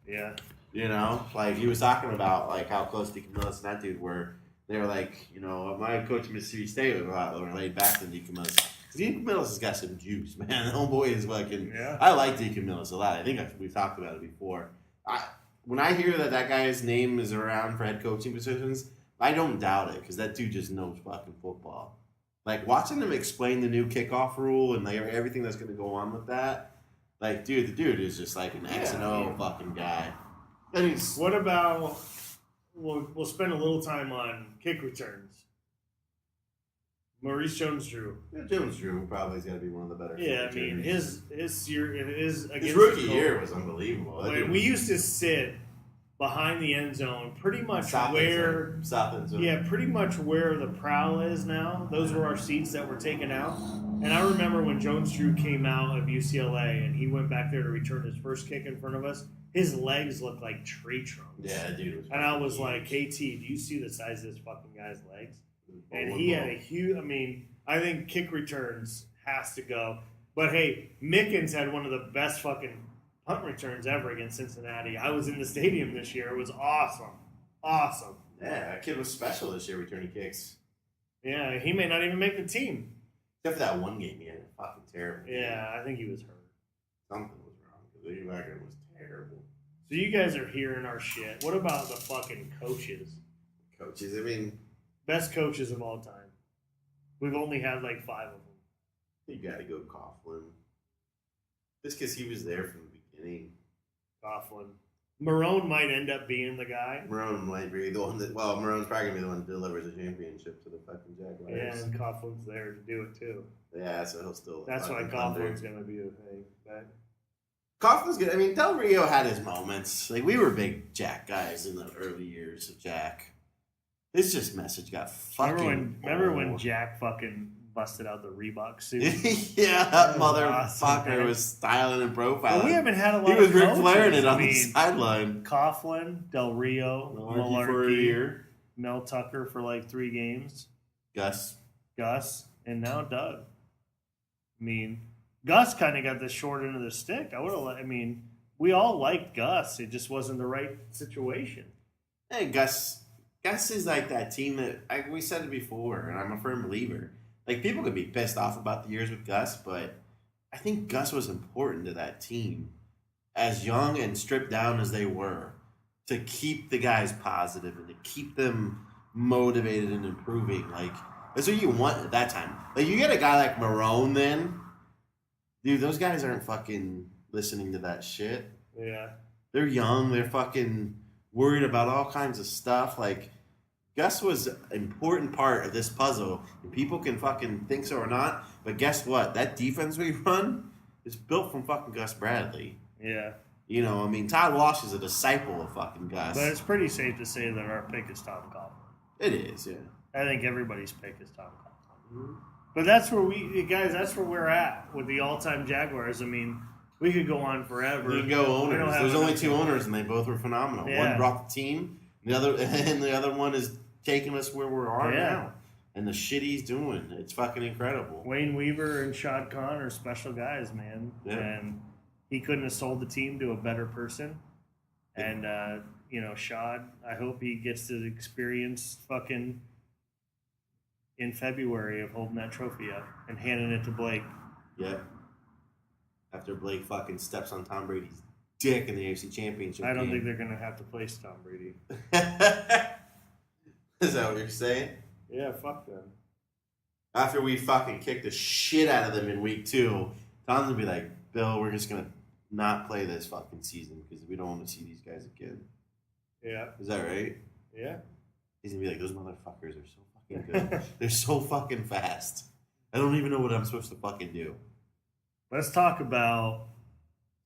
Yeah. You know, like he was talking about like how close D. Camillus and that dude were. They were like, you know, my coach at Mississippi State was a lot more laid back than D. Camillus. D. Camillus has got some juice, man. The homeboy is fucking. Yeah. I like D. Camillus a lot. I think we've talked about it before. When I hear that guy's name is around for head coaching positions, I don't doubt it because that dude just knows fucking football. Like, watching him explain the new kickoff rule and like everything that's going to go on with that, like, dude, the dude is just like an X and O fucking guy. And what about, we'll spend a little time on kick returns. Maurice Jones-Drew. Yeah, Jones-Drew probably is going to be one of the better. Yeah, I mean, his rookie year was unbelievable. We used to sit behind the end zone, pretty much South end zone. Yeah, pretty much where the prowl is now. Those were our seats that were taken out. And I remember when Jones-Drew came out of UCLA and he went back there to return his first kick in front of us, his legs looked like tree trunks. Yeah, dude. And I was like, KT, do you see the size of this fucking guy's legs? And he had a huge, I think kick returns has to go. But hey, Mickens had one of the best fucking punt returns ever against Cincinnati. I was in the stadium this year. It was awesome. Awesome. Yeah, that kid was special this year returning kicks. Yeah, he may not even make the team. Except for that one game he had a fucking terrible game. Yeah, I think he was hurt. Something was wrong because the record was terrible. So you guys are hearing our shit. What about the fucking coaches? Coaches, best coaches of all time. We've only had like 5 of them. You got to go Coughlin. Just because he was there from the beginning. Coughlin. Marone might end up being the guy. Marone might be the one that. Well, Marone's probably gonna be the one that delivers the championship to the fucking Jaguars. Yeah, and Coughlin's there to do it too. Yeah, so he'll still. That's why Coughlin's gonna be the thing. But Coughlin's good. Del Rio had his moments. Like, we were big Jack guys in the early years of Jack. His just message got fucking. Remember when Jack fucking busted out the Reebok suit? Yeah, that motherfucker was styling and profiling. Well, we haven't had a lot. He was Ric Flairing it on the sideline. Coughlin, Del Rio, Malarkey for a year, Mel Tucker for like 3 games, Gus, and now Doug. Gus kind of got the short end of the stick. We all liked Gus. It just wasn't the right situation. Hey, Gus is like that team that we said it before, and I'm a firm believer. Like, people could be pissed off about the years with Gus, but I think Gus was important to that team, as young and stripped down as they were, to keep the guys positive and to keep them motivated and improving. Like, that's what you want at that time. Like, you get a guy like Marone then, dude, those guys aren't fucking listening to that shit. Yeah. They're young. They're fucking worried about all kinds of stuff. Like, Gus was an important part of this puzzle. And people can fucking think so or not, but guess what? That defense we run is built from fucking Gus Bradley. Yeah. Todd Walsh is a disciple of fucking Gus. But it's pretty safe to say that our pick is Tom Coughlin. It is, yeah. I think everybody's pick is Tom Coughlin. Mm-hmm. But that's where that's where we're at with the all-time Jaguars. We could go on forever. We could go owners. There's only 2 owners, and they both were phenomenal. Yeah. One brought the team, the other one is taking us where we are now. And the shit he's doing, it's fucking incredible. Wayne Weaver and Shad Khan are special guys, man. Yeah. And he couldn't have sold the team to a better person. And, Shad, I hope he gets to experience fucking in February of holding that trophy up and handing it to Blake. Yeah. After Blake fucking steps on Tom Brady's dick in the AFC Championship I don't think they're going to have to place Tom Brady. Is that what you're saying? Yeah, fuck them. After we fucking kick the shit out of them in week 2, Tom's going to be like, Bill, we're just going to not play this fucking season because we don't want to see these guys again. Yeah. Is that right? Yeah. He's going to be like, those motherfuckers are so fucking good. They're so fucking fast. I don't even know what I'm supposed to fucking do. Let's talk about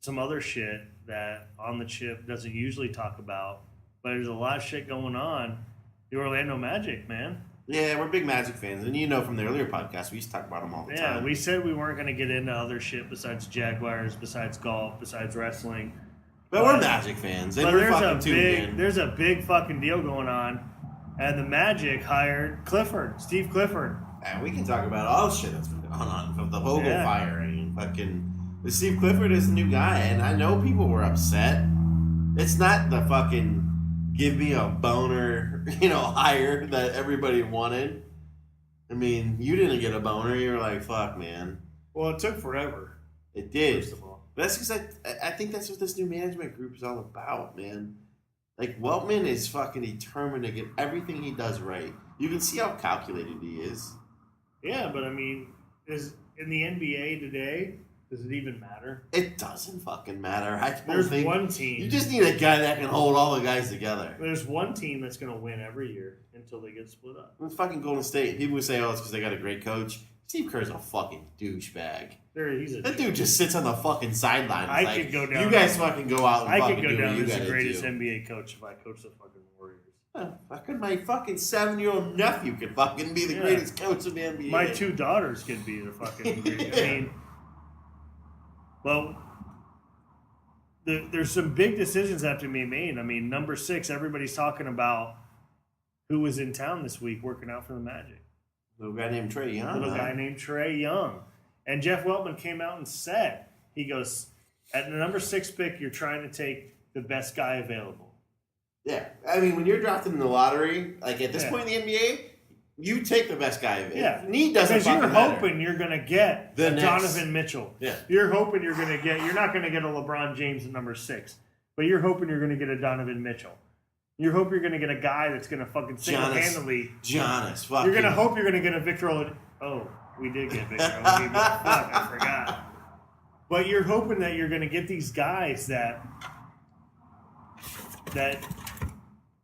some other shit that On the Chip doesn't usually talk about, but there's a lot of shit going on. The Orlando Magic, man. Yeah, we're big Magic fans, and from the earlier podcast, we used to talk about them all the time. Yeah, we said we weren't going to get into other shit besides Jaguars, besides golf, besides wrestling. But we're Magic fans, and we're fucking tuned in. There's a big fucking deal going on, and the Magic hired Steve Clifford. And we can talk about all the shit that's been going on, from the Vogel firing and fucking. Steve Clifford is the new guy, and I know people were upset. It's not the fucking give me a boner, hire that everybody wanted. I mean, you didn't get a boner. You were like, fuck, man. Well, it took forever. It did. First of all. That's because I think that's what this new management group is all about, man. Like, Weltman is fucking determined to get everything he does right. You can see how calculated he is. Yeah, but I mean, in the NBA today, does it even matter? It doesn't fucking matter. There's one team. You just need a guy that can hold all the guys together. There's one team that's going to win every year until they get split up. It's fucking Golden State. People would say, it's because they got a great coach. Steve Kerr's a fucking douchebag. That dude just sits on the fucking sideline. I could go down. You guys fucking go out and fucking do what you gotta do. I could go down as the greatest NBA coach if I coached the fucking Warriors. Fucking my fucking 7-year-old nephew could fucking be the greatest coach in the NBA. My 2 daughters could be the fucking greatest. I mean, well, there's some big decisions that have to be made. I mean, number 6, everybody's talking about who was in town this week working out for the Magic. Little guy named Trae Young. And Jeff Weltman came out and said, he goes, at the number 6 pick, you're trying to take the best guy available. Yeah. I mean, when you're drafted in the lottery, like at this point in the NBA, you take the best guy available. Yeah. Need doesn't because you're matter. hoping you're going to get Donovan Mitchell. Yeah. You're hoping you're not going to get a LeBron James at number 6, but you're hoping you're going to get a Donovan Mitchell. You hope you're going to get a guy that's going to fucking single-handedly. Giannis. You're going to hope you're going to get a Victor Oladipo. Oh, we did get Victor Oladipo. Fuck, I forgot. But you're hoping that you're going to get these guys that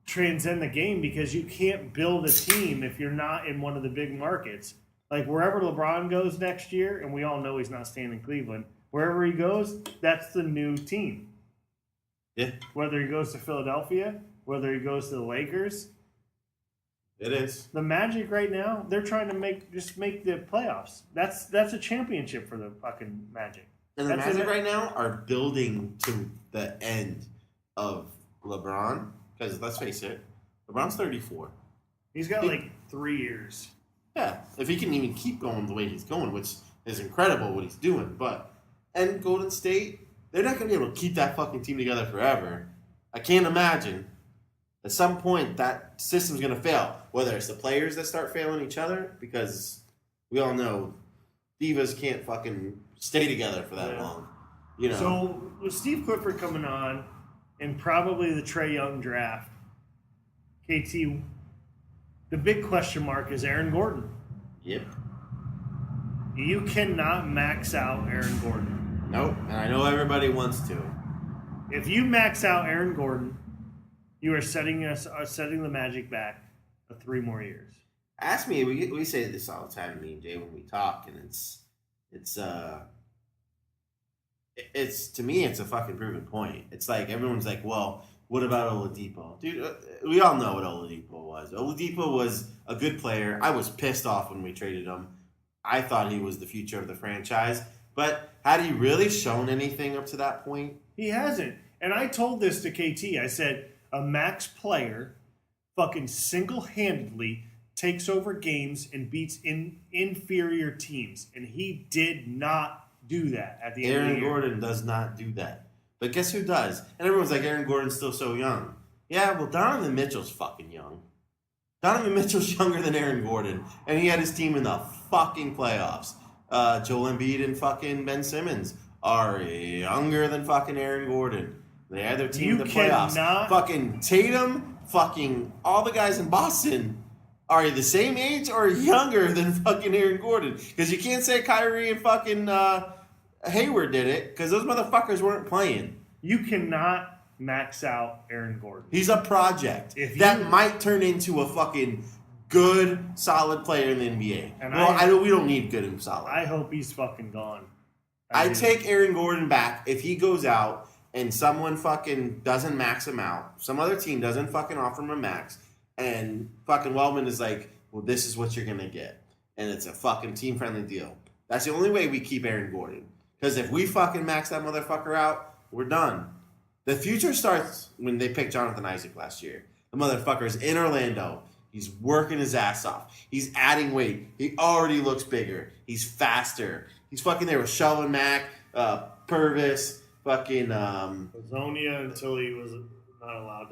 transcend the game, because you can't build a team if you're not in one of the big markets. Like wherever LeBron goes next year, and we all know he's not staying in Cleveland, wherever he goes, that's the new team. Yeah. Whether he goes to Philadelphia, whether he goes to the Lakers. It is. The Magic right now, they're trying to make the playoffs. That's a championship for the fucking Magic. And the Magic right now are building to the end of LeBron. Because let's face it, LeBron's 34. He's got 3 years. Yeah, if he can even keep going the way he's going, which is incredible what he's doing. And Golden State, they're not going to be able to keep that fucking team together forever. I can't imagine. At some point, that system's going to fail. Whether it's the players that start failing each other, because we all know divas can't fucking stay together for that long. So with Steve Clifford coming on, and probably the Trae Young draft, KT, the big question mark is Aaron Gordon. Yep. You cannot max out Aaron Gordon. Nope, and I know everybody wants to. If you max out Aaron Gordon, you are setting the Magic back 3 more years. Ask me. We say this all the time, me and Jay, when we talk, and it's to me, it's a fucking proven point. It's like everyone's like, well, what about Oladipo? Dude, we all know what Oladipo was. Oladipo was a good player. I was pissed off when we traded him. I thought he was the future of the franchise. But had he really shown anything up to that point? He hasn't. And I told this to KT. I said, a max player fucking single-handedly takes over games and beats inferior teams. And he did not do that at the end of the year. Aaron Gordon does not do that. But guess who does? And everyone's like, Aaron Gordon's still so young. Yeah, well, Donovan Mitchell's fucking young. Donovan Mitchell's younger than Aaron Gordon. And he had his team in the fucking playoffs. Joel Embiid and fucking Ben Simmons are younger than fucking Aaron Gordon. They had their team in the playoffs. Fucking Tatum, fucking all the guys in Boston are the same age or younger than fucking Aaron Gordon. Because you can't say Kyrie and fucking Hayward did it, because those motherfuckers weren't playing. You cannot max out Aaron Gordon. He's a project that might turn into a fucking good, solid player in the NBA. And we don't need good and solid. I hope he's fucking gone. I take Aaron Gordon back if he goes out and someone fucking doesn't max him out. Some other team doesn't fucking offer him a max. And fucking Wellman is like, well, this is what you're going to get. And it's a fucking team-friendly deal. That's the only way we keep Aaron Gordon. Because if we fucking max that motherfucker out, we're done. The future starts when they picked Jonathan Isaac last year. The motherfucker's in Orlando. He's working his ass off. He's adding weight. He already looks bigger. He's faster. He's fucking there with Shelvin Mack, Purvis, fucking Azonia until he was not allowed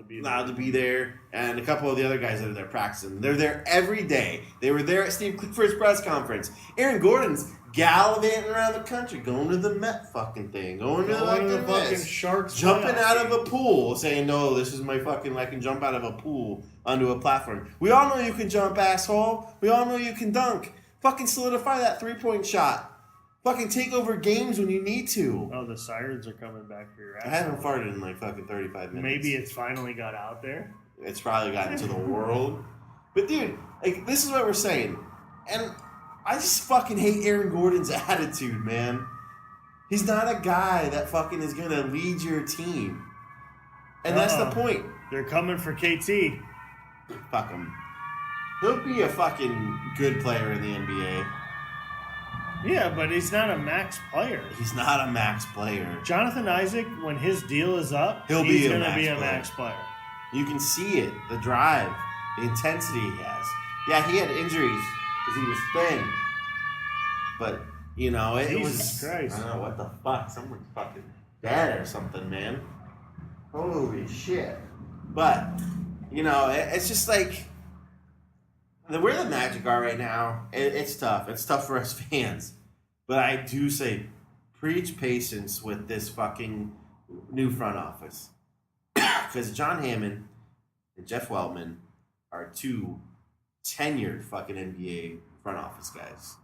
to be there, and a couple of the other guys that are there practicing. They're there every day. They were there at Steve Clifford's press conference. Aaron Gordon's gallivanting around the country, going to the Met fucking thing, going to the fucking Sharks, jumping out of a pool, saying, "No, this is my fucking. I can jump out of a pool onto a platform." We all know you can jump, asshole. We all know you can dunk. Fucking solidify that 3-point shot. Fucking take over games when you need to. Oh, the sirens are coming back for your ass. I haven't farted in like fucking 35 minutes. Maybe it's finally got out there. It's probably gotten to the world. But dude, like, this is what we're saying. And I just fucking hate Aaron Gordon's attitude, man. He's not a guy that fucking is going to lead your team. And that's the point. They're coming for KT. Fuck him. He'll be a fucking good player in the NBA. Yeah, but he's not a max player. He's not a max player. Jonathan Isaac, when his deal is up, he's going to be a max player. You can see it, the drive, the intensity he has. Yeah, he had injuries because he was thin. But, you know, it was... Jesus Christ. I don't know, what the fuck? Someone's fucking dead or something, man. Holy shit. But, you know, it's just like... Where the Magic are right now, it's tough. It's tough for us fans. But I do say, preach patience with this fucking new front office. Because John Hammond and Jeff Weltman are two tenured fucking NBA front office guys.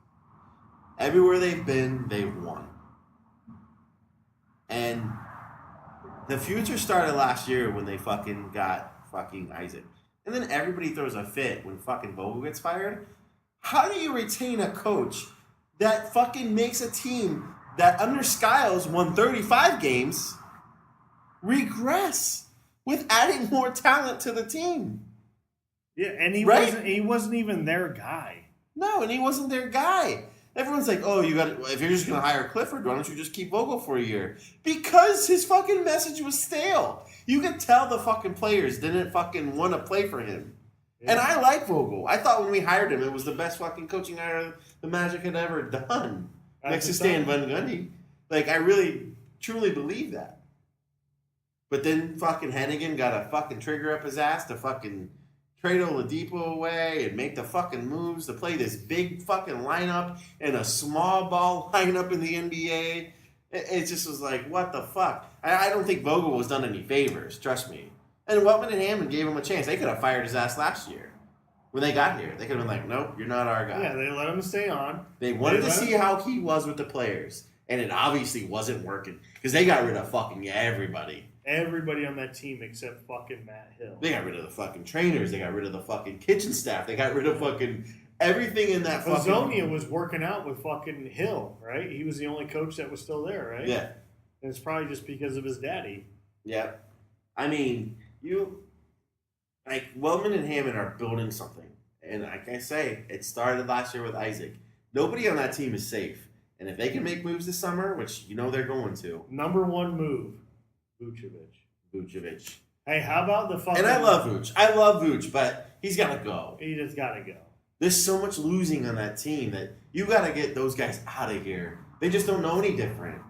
Everywhere they've been, they've won. And the future started last year when they fucking got fucking Isaac. And then everybody throws a fit when fucking Vogel gets fired. How do you retain a coach that fucking makes a team that under Skiles won 35 games regress with adding more talent to the team? Yeah, and he wasn't even their guy. No, and he wasn't their guy. Everyone's like, "Oh, if you're just gonna hire Clifford, why don't you just keep Vogel for a year?" Because his fucking message was stale. You could tell the fucking players didn't fucking want to play for him. Yeah. And I like Vogel. I thought when we hired him, it was the best fucking coaching hire the Magic had ever done. Next to Stan Van Gundy. Like, I really, truly believe that. But then fucking Hennigan got a fucking trigger up his ass to fucking trade Oladipo away and make the fucking moves to play this big fucking lineup and a small ball lineup in the NBA. It just was like, what the fuck? I don't think Vogel was done any favors, trust me. And Weltman and Hammond gave him a chance. They could have fired his ass last year. When they got here, they could have been like, nope, you're not our guy. Yeah, they let him stay on. They wanted to see how he was with the players. And it obviously wasn't working. Because they got rid of fucking everybody. Everybody on that team except fucking Matt Hill. They got rid of the fucking trainers. They got rid of the fucking kitchen staff. They got rid of fucking everything in that fucking... Azonia was working out with fucking Hill, right? He was the only coach that was still there, right? Yeah. And it's probably just because of his daddy. Yeah. I mean, Wellman and Hammond are building something. And like I say, it started last year with Isaac. Nobody on that team is safe. And if they can make moves this summer, which you know they're going to. Number one move, Vucevic. Hey, how about the fucking... And I love Vuce, but he's got to go. He just got to go. There's so much losing on that team that you got to get those guys out of here. They just don't know any different.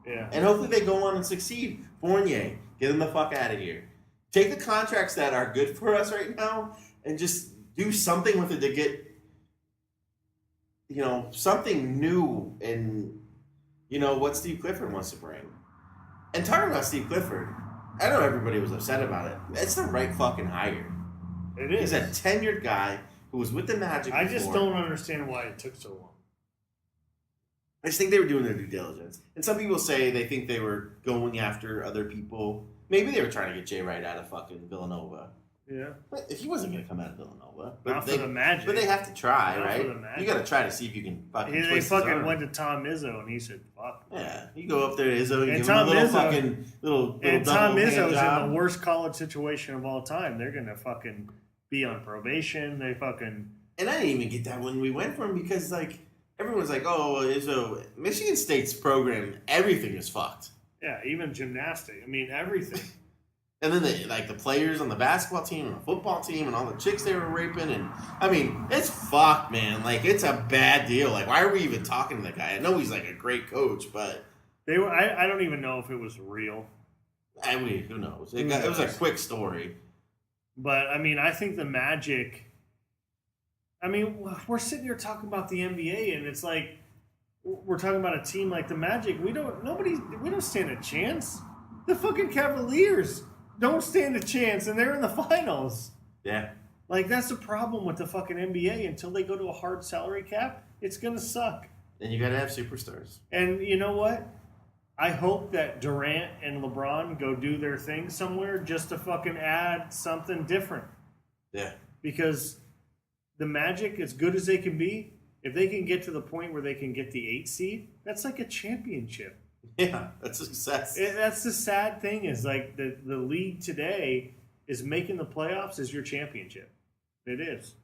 Yeah. And hopefully they go on and succeed. Fournier, get them the fuck out of here. Take the contracts that are good for us right now and just do something with it to get, something new and, what Steve Clifford wants to bring. And talking about Steve Clifford, I know everybody was upset about it. It's the right fucking hire. It is. He's a tenured guy who was with the Magic before. I just don't understand why it took so long. I just think they were doing their due diligence. And some people say they think they were going after other people. Maybe they were trying to get Jay Wright out of fucking Villanova. Yeah. But he wasn't going to come out of Villanova. Not for the Magic. But they have to try, Not right? For the Magic. You got to try to see if you can fucking twist They fucking his arm. went to Tom Izzo and he said, fuck. Yeah. You go up there to Izzo and give Tom him a little Izzo, fucking little and Tom double hand Izzo's job. in the worst college situation of all time. They're going to fucking be on probation. They fucking... And I didn't even get that when we went for him because, everyone's like, oh, Izzo. Michigan State's program, everything is fucked. Yeah, even gymnastics. I mean, everything. And then the players on the basketball team and the football team and all the chicks they were raping. And, I mean, it's fucked, man. Like, it's a bad deal. Like, why are we even talking to the guy? I know he's, like, a great coach, but... I don't even know if it was real. I mean, who knows? It was a quick story. But, I mean, I think the Magic... I mean, we're sitting here talking about the NBA, and it's like... We're talking about a team like the Magic. We don't stand a chance. The fucking Cavaliers don't stand a chance, and they're in the finals. Yeah. Like, that's the problem with the fucking NBA. Until they go to a hard salary cap, it's going to suck. And you got to have superstars. And you know what? I hope that Durant and LeBron go do their thing somewhere just to fucking add something different. Yeah. Because the Magic, as good as they can be, if they can get to the point where they can get the 8 seed, that's like a championship. Yeah, that's success. That's the sad thing is like the league today is making the playoffs as your championship. It is.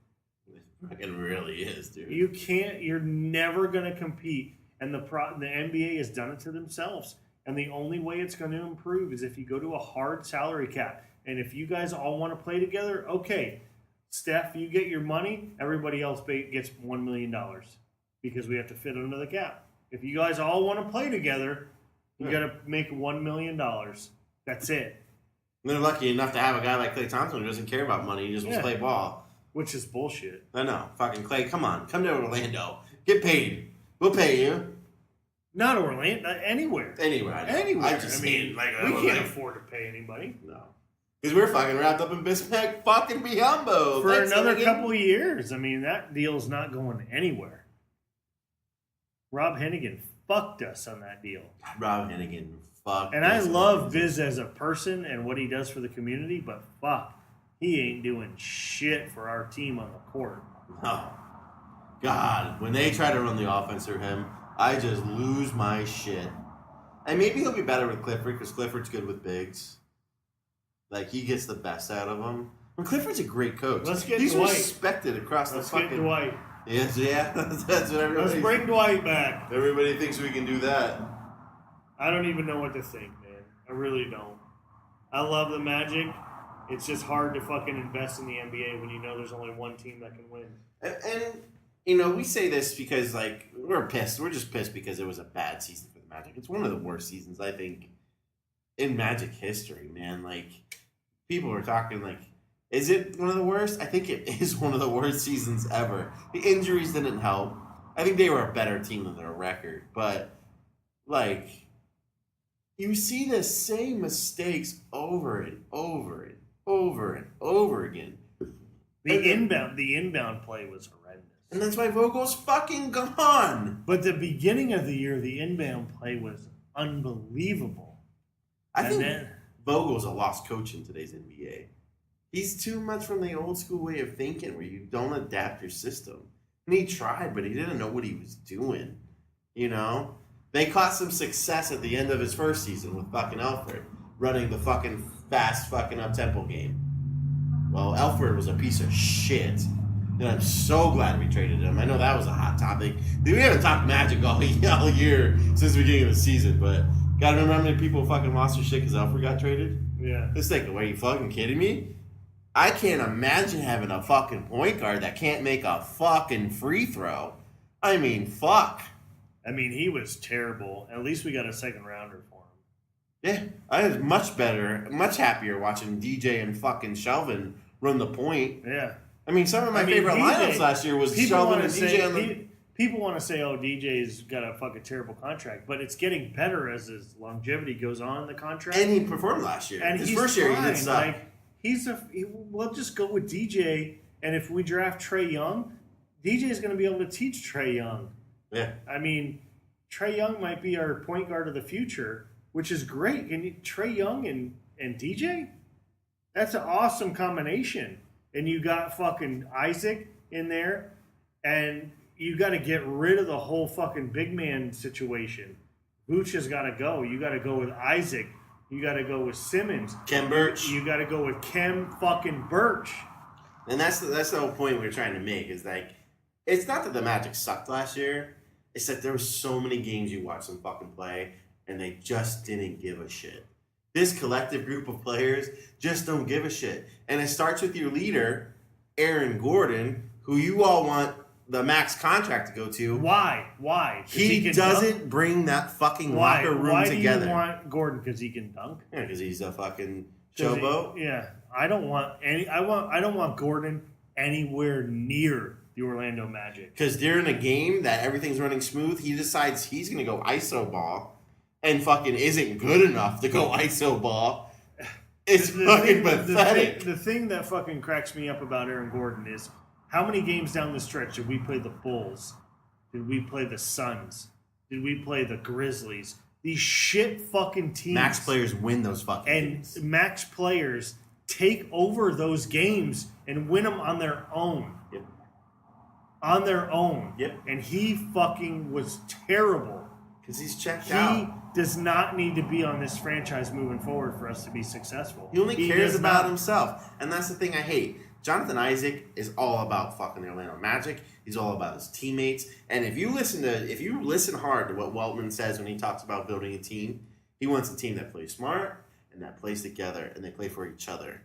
It really is, dude. You're never going to compete. And the NBA has done it to themselves. And the only way it's going to improve is if you go to a hard salary cap. And if you guys all want to play together, okay, Steph, you get your money. Everybody else gets $1 million because we have to fit under the cap. If you guys all want to play together, you got to make $1 million. That's it. And they're lucky enough to have a guy like Klay Thompson who doesn't care about money. He just wants to play ball. Which is bullshit. I know. Fucking Klay, come on. Come to Orlando. Get paid. We'll pay you. Not Orlando. Anywhere. Anywhere. Anywhere. We can't afford to pay anybody. No. Because we're fucking wrapped up in Bismack fucking Biyombo. For another couple of years. I mean, that deal's not going anywhere. Rob Hennigan fucked us on that deal. Rob Hennigan fucked And I love Biz as a person and what he does for the community, but fuck, he ain't doing shit for our team on the court. No. God, when they try to run the offense through him, I just lose my shit. And maybe he'll be better with Clifford because Clifford's good with bigs. Like, he gets the best out of them. And Clifford's a great coach. He's Dwight. Respected across the fucking... Let's get Dwight. Yes, yeah. That's what everybody... Let's bring Dwight back. Everybody thinks we can do that. I don't even know what to think, man. I really don't. I love the Magic. It's just hard to fucking invest in the NBA when you know there's only one team that can win. And you know, we say this because, like, we're pissed. We're just pissed because it was a bad season for the Magic. It's one of the worst seasons, I think, in Magic history, man. Like, people are talking, like, is it one of the worst? I think it is one of the worst seasons ever. The injuries didn't help. I think they were a better team than their record. But, like, you see the same mistakes over and over and over and over again. The inbound play was horrendous. And that's why Vogel's fucking gone. But the beginning of the year, the inbound play was unbelievable. I think Vogel's a lost coach in today's NBA. He's too much from the old school way of thinking where you don't adapt your system. And he tried, but he didn't know what he was doing. You know? They caught some success at the end of his first season with fucking Alfred running the fucking fast fucking up-tempo game. Well, Alfred was a piece of shit. And I'm so glad we traded him. I know that was a hot topic. We haven't talked Magic all year since the beginning of the season, but gotta remember how many people fucking lost their shit because Alfred got traded? Yeah. It's like, are you fucking kidding me? I can't imagine having a fucking point guard that can't make a fucking free throw. I mean, fuck. I mean, he was terrible. At least we got a second rounder for Yeah, him. I was much happier watching DJ and fucking Shelvin run the point. Yeah. I mean, some of my favorite lineups last year was Shelvin and DJ on the... People want to say, oh, DJ's got a fucking terrible contract, but it's getting better as his longevity goes on in the contract. And he performed last year. And his first year, he did suck. Like, we'll just go with DJ, and if we draft Trae Young, DJ is going to be able to teach Trae Young. Yeah. I mean, Trae Young might be our point guard of the future, which is great. Trae Young and DJ? That's an awesome combination. And you got fucking Isaac in there, and you got to get rid of the whole fucking big man situation. Vooch has got to go. You got to go with Isaac. You got to go with Simmons. Kem Birch. You got to go with Kem fucking Birch. And that's the whole point we're trying to make is like, it's not that the Magic sucked last year. It's that there were so many games you watched them fucking play, and they just didn't give a shit. This collective group of players just don't give a shit. And it starts with your leader, Aaron Gordon, who you all want the max contract to go to. Why? He doesn't bring that fucking locker room together. Why do you want Gordon? Because he can dunk? Yeah, because he's a fucking showboat. I don't want Gordon anywhere near the Orlando Magic. Because during a game that everything's running smooth, he decides he's going to go ISO ball and fucking isn't good enough to go ISO ball. It's fucking pathetic. The thing that fucking cracks me up about Aaron Gordon is how many games down the stretch did we play the Bulls? Did we play the Suns? Did we play the Grizzlies? These shit fucking teams. Max players win those fucking games. And max players take over those games and win them on their own. Yep. On their own. Yep. And he fucking was terrible. Because he's checked out. He does not need to be on this franchise moving forward for us to be successful. He only cares about himself. And that's the thing I hate. Jonathan Isaac is all about fucking the Orlando Magic. He's all about his teammates. And if you listen hard to what Weltman says when he talks about building a team, he wants a team that plays smart and that plays together and they play for each other.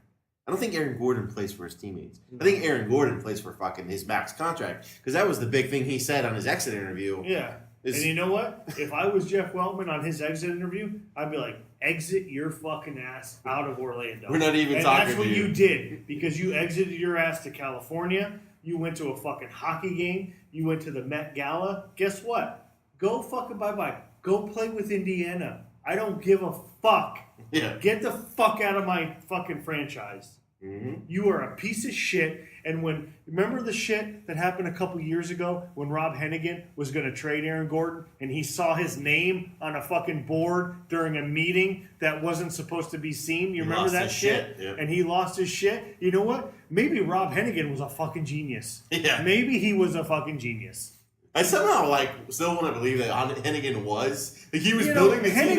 I don't think Aaron Gordon plays for his teammates. I think Aaron Gordon plays for fucking his max contract because that was the big thing he said on his exit interview. Yeah. And you know what? If I was Jeff Weltman on his exit interview, I'd be like, exit your fucking ass out of Orlando. We're not even talking to you. And that's what you did because you exited your ass to California. You went to a fucking hockey game. You went to the Met Gala. Guess what? Go fucking bye-bye. Go play with Indiana. I don't give a fuck. Yeah. Get the fuck out of my fucking franchise. Mm-hmm. You are a piece of shit. And remember the shit that happened a couple years ago when Rob Hennigan was going to trade Aaron Gordon and he saw his name on a fucking board during a meeting that wasn't supposed to be seen? You remember that shit? Yep. And he lost his shit. You know what? Maybe Rob Hennigan was a fucking genius. Yeah. Maybe he was a fucking genius. I somehow still want to believe that Hennigan was. He was building the team.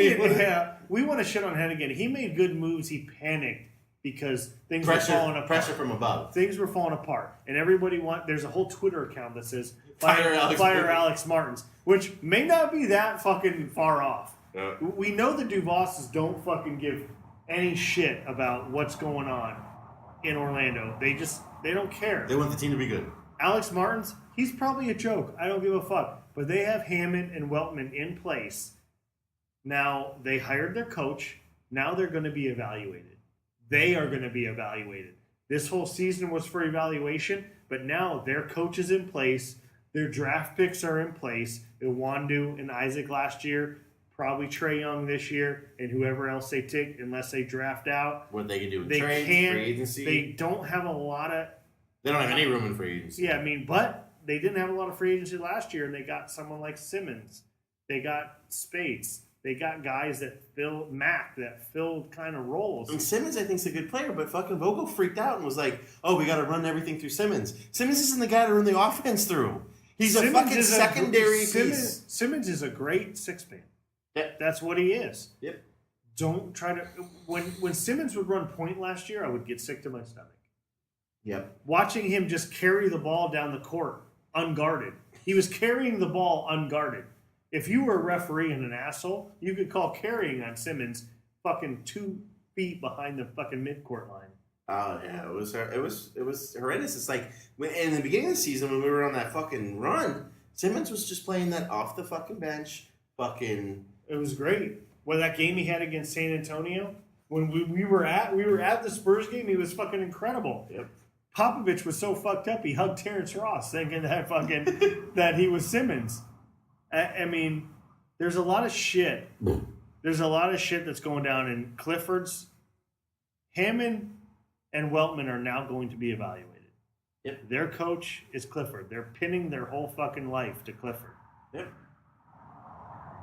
We want to shit on Hennigan. He made good moves. He panicked. Because things were falling apart. Pressure from above. Things were falling apart. And everybody there's a whole Twitter account that says, Fire Alex Martins. Which may not be that fucking far off. Yeah. We know the DeVosses don't fucking give any shit about what's going on in Orlando. They don't care. They want the team to be good. Alex Martins, he's probably a joke. I don't give a fuck. But they have Hammond and Weltman in place. Now, they hired their coach. Now they're going to be evaluated. They are going to be evaluated. This whole season was for evaluation, but now their coach is in place. Their draft picks are in place. Iwandu and Isaac last year, probably Trae Young this year, and whoever else they take, unless they draft out. What they can do in trades, free agency. They don't have a lot of... They don't have any room in free agency. Yeah, but they didn't have a lot of free agency last year, and they got someone like Simmons. They got Spates. They got guys that filled kind of roles. And Simmons, I think, is a good player, but fucking Vogel freaked out and was like, "Oh, we got to run everything through Simmons." Simmons isn't the guy to run the offense through. He's a fucking secondary piece. Simmons is a great six-man. Yep. That's what he is. Yep. Don't try to... When Simmons would run point last year, I would get sick to my stomach. Yep. Watching him just carry the ball down the court unguarded. He was carrying the ball unguarded. If you were a referee and an asshole, you could call carrying on Simmons fucking 2 feet behind the fucking midcourt line. Oh yeah, it was horrendous. It's like in the beginning of the season when we were on that fucking run, Simmons was just playing that off the fucking bench. It was great. Well, that game he had against San Antonio, when we were at the Spurs game, he was fucking incredible. Yep. Popovich was so fucked up, he hugged Terrence Ross, thinking that that he was Simmons. I mean, there's a lot of shit. There's a lot of shit that's going down in Clifford's. Hammond and Weltman are now going to be evaluated. Yep. Their coach is Clifford. They're pinning their whole fucking life to Clifford. Yep.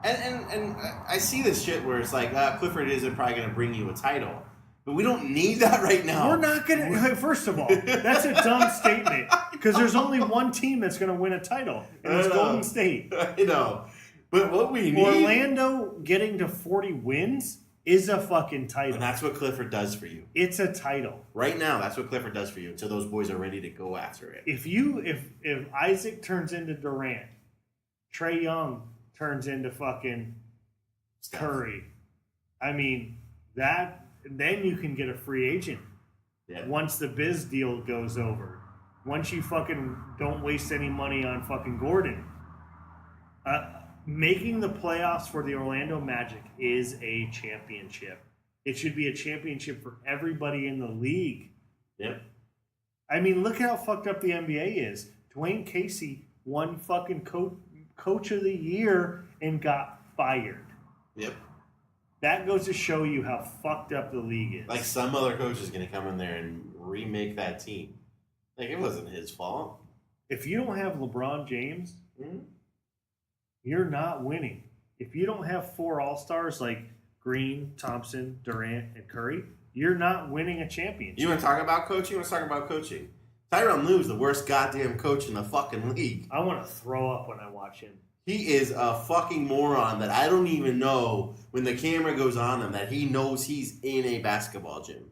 And I see this shit where it's like, Clifford isn't probably going to bring you a title. But we don't need that right now. We're not going to... First of all, that's a dumb statement. Because there's only one team that's going to win a title. And it's Golden State. I know. But what we need... Orlando getting to 40 wins is a fucking title. And that's what Clifford does for you. It's a title. Right now, that's what Clifford does for you until those boys are ready to go after it. If Isaac turns into Durant, Trae Young turns into fucking Curry. I mean... then you can get a free agent. Yeah. Once the Biz deal goes over. Once you fucking don't waste any money on fucking Gordon. Making the playoffs for the Orlando Magic is a championship. It should be a championship for everybody in the league. Yep. I mean, look how fucked up the NBA is. Dwayne Casey won fucking coach of the year and got fired. Yep. That goes to show you how fucked up the league is. Like some other coach is going to come in there and remake that team. Like it wasn't his fault. If you don't have LeBron James, you're not winning. If you don't have 4 All-Stars like Green, Thompson, Durant, and Curry, you're not winning a championship. You want to talk about coaching? Let's talk about coaching. Tyronn Lue is the worst goddamn coach in the fucking league. I want to throw up when I watch him. He is a fucking moron that I don't even know when the camera goes on him that he knows he's in a basketball gym.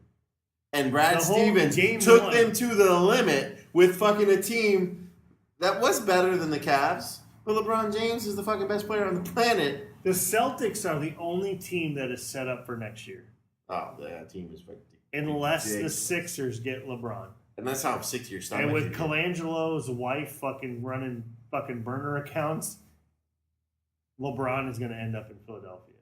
And Brad Stevens took them to the limit with fucking a team that was better than the Cavs. But LeBron James is the fucking best player on the planet. The Celtics are the only team that is set up for next year. Oh, that team is fucking unless the Sixers get LeBron. And that's how I'm sick to your stomach. And with Colangelo's wife fucking running fucking burner accounts, LeBron is going to end up in Philadelphia.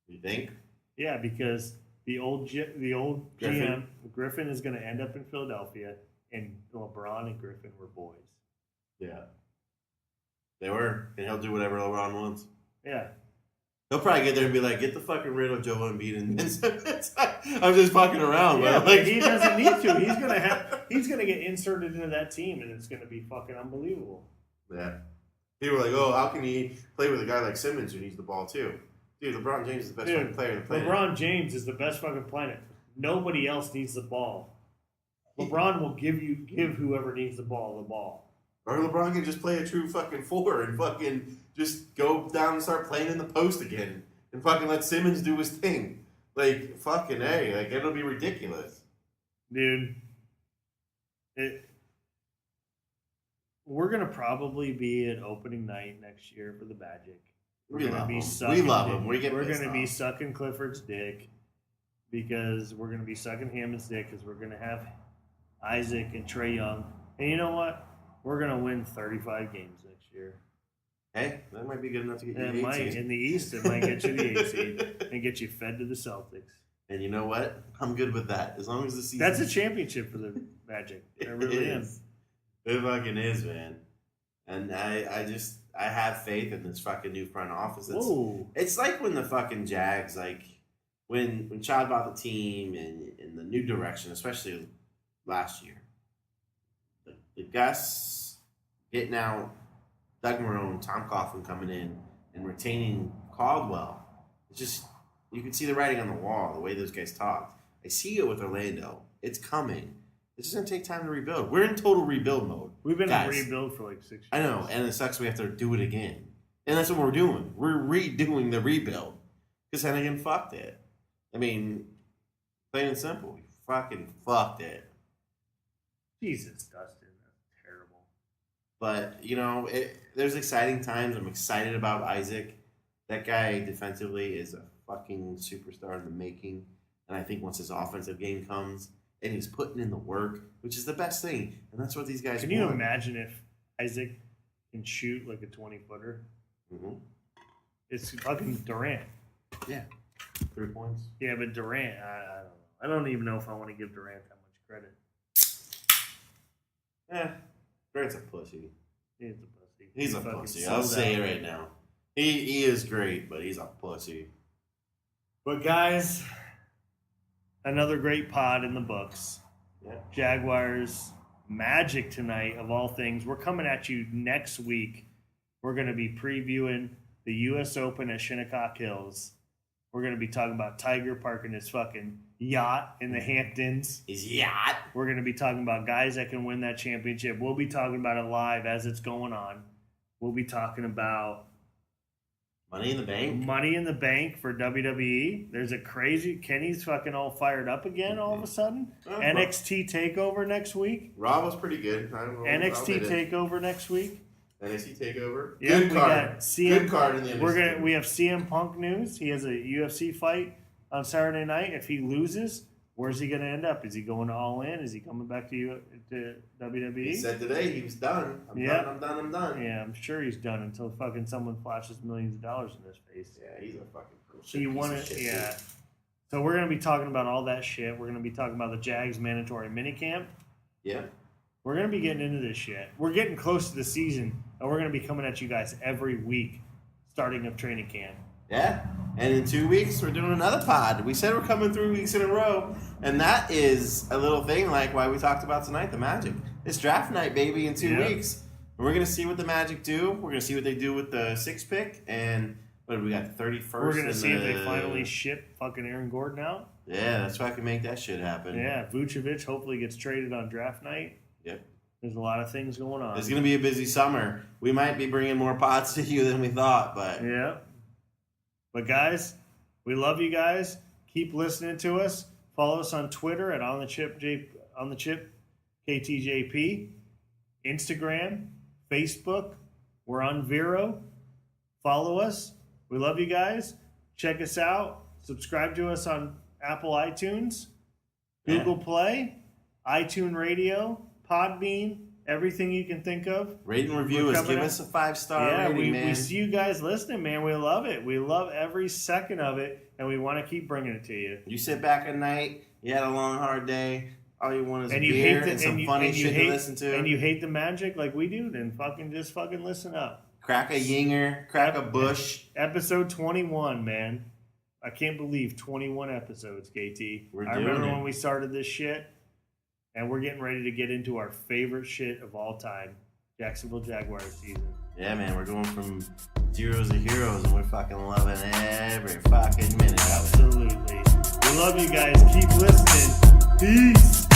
You think? Yeah, because the old GM Griffin is going to end up in Philadelphia, and LeBron and Griffin were boys. Yeah, they were, and he'll do whatever LeBron wants. Yeah, he'll probably get there and be like, "Get the fucking rid of Joe Embiid," and I'm just fucking around. Yeah, but like he doesn't need to. He's gonna get inserted into that team, and it's gonna be fucking unbelievable. Yeah. People are like, oh, how can he play with a guy like Simmons who needs the ball too? Dude, LeBron James is the best fucking player on the planet. LeBron James is the best fucking planet. Nobody else needs the ball. LeBron will give whoever needs the ball. Or LeBron can just play a true fucking 4 and fucking just go down and start playing in the post again. And fucking let Simmons do his thing. Like, fucking A. Like, it'll be ridiculous. Dude. We're going to probably be at opening night next year for the Magic. We love him. We're going to be sucking Clifford's dick because we're going to be sucking Hammond's dick because we're going to have Isaac and Trae Young. And you know what? We're going to win 35 games next year. Hey, that might be good enough to get you the the 8 seed. In the East, it might get you the 8 seed and get you fed to the Celtics. And you know what? I'm good with that. As long as the season... That's a championship for the Magic. It really is. It fucking is, man. And I have faith in this fucking new front office. It's like when the fucking Jags, like, when Chad bought the team and in the new direction, especially last year. The Gus getting out, Doug Marrone, Tom Coughlin coming in, and retaining Caldwell. It's just, you can see the writing on the wall, the way those guys talked. I see it with Orlando. It's coming. It's just going to take time to rebuild. We're in total rebuild mode. We've been in rebuild for like 6 years. I know, and it sucks we have to do it again. And that's what we're doing. We're redoing the rebuild. Because Hennigan fucked it. I mean, plain and simple. We fucking fucked it. Jesus, Dustin. That's terrible. But, you know, there's exciting times. I'm excited about Isaac. That guy defensively is a fucking superstar in the making. And I think once his offensive game comes... and he's putting in the work, which is the best thing. And that's what these guys Can you imagine if Isaac can shoot like a 20-footer? Mm-hmm. It's fucking Durant. Yeah. 3 points. Yeah, but Durant, I don't know. I don't even know if I want to give Durant that much credit. Durant's a pussy. He's a pussy. He's a pussy. I'll say it right now. He is great, but he's a pussy. But guys... another great pod in the books. Yeah. Jaguars, Magic tonight, of all things. We're coming at you next week. We're going to be previewing the U.S. Open at Shinnecock Hills. We're going to be talking about Tiger parking his fucking yacht in the Hamptons. His yacht. We're going to be talking about guys that can win that championship. We'll be talking about it live as it's going on. We'll be talking about Money in the Bank? Money in the Bank for WWE. There's a crazy... Kenny's fucking all fired up again all of a sudden. NXT TakeOver next week. Raw was pretty good. I don't know. NXT TakeOver next week. NXT TakeOver. Yeah, good card. Good card in the NXT. We have CM Punk news. He has a UFC fight on Saturday night. If he loses, where's he going to end up? Is he going All In? Is he coming back to WWE? He said today he was done. I'm done. Yeah, I'm sure he's done until fucking someone flashes millions of dollars in his face. Yeah, he's a fucking cool So you want it? Yeah. So we're going to be talking about all that shit. We're going to be talking about the Jags mandatory minicamp. Yeah. We're going to be getting into this shit. We're getting close to the season, and we're going to be coming at you guys every week starting up training camp. Yeah. And in 2 weeks, we're doing another pod. We said we're coming 3 weeks in a row, and that is a little thing like why we talked about tonight, the Magic. It's draft night, baby, in 2 weeks. And we're going to see what the Magic do. We're going to see what they do with the 6th pick, and what do we got, the 31st? We're going to see if they finally ship fucking Aaron Gordon out. Yeah, that's why I can make that shit happen. Yeah, Vucevic hopefully gets traded on draft night. Yep. There's a lot of things going on. It's going to be a busy summer. We might be bringing more pods to you than we thought, but... Yeah. But guys, we love you guys. Keep listening to us. Follow us on Twitter at on the chip KTJP, Instagram, Facebook. We're on Vero. Follow us. We love you guys. Check us out. Subscribe to us on Apple iTunes, Google Play, iTunes Radio, Podbean, everything you can think of. Rate and review us. Give us a 5-star rating, man. We see you guys listening, man. We love it. We love every second of it, and we want to keep bringing it to you. You sit back at night, you had a long, hard day, all you want is a beer and some funny shit to listen to. And you hate the Magic like we do, then just fucking listen up. Crack a yinger, crack a bush. Episode 21, man. I can't believe 21 episodes, KT. I remember when we started this shit, and we're getting ready to get into our favorite shit of all time, Jacksonville Jaguars season. Yeah, man, we're going from zeros to heroes, and we're fucking loving every fucking minute of it. Absolutely. We love you guys. Keep listening. Peace.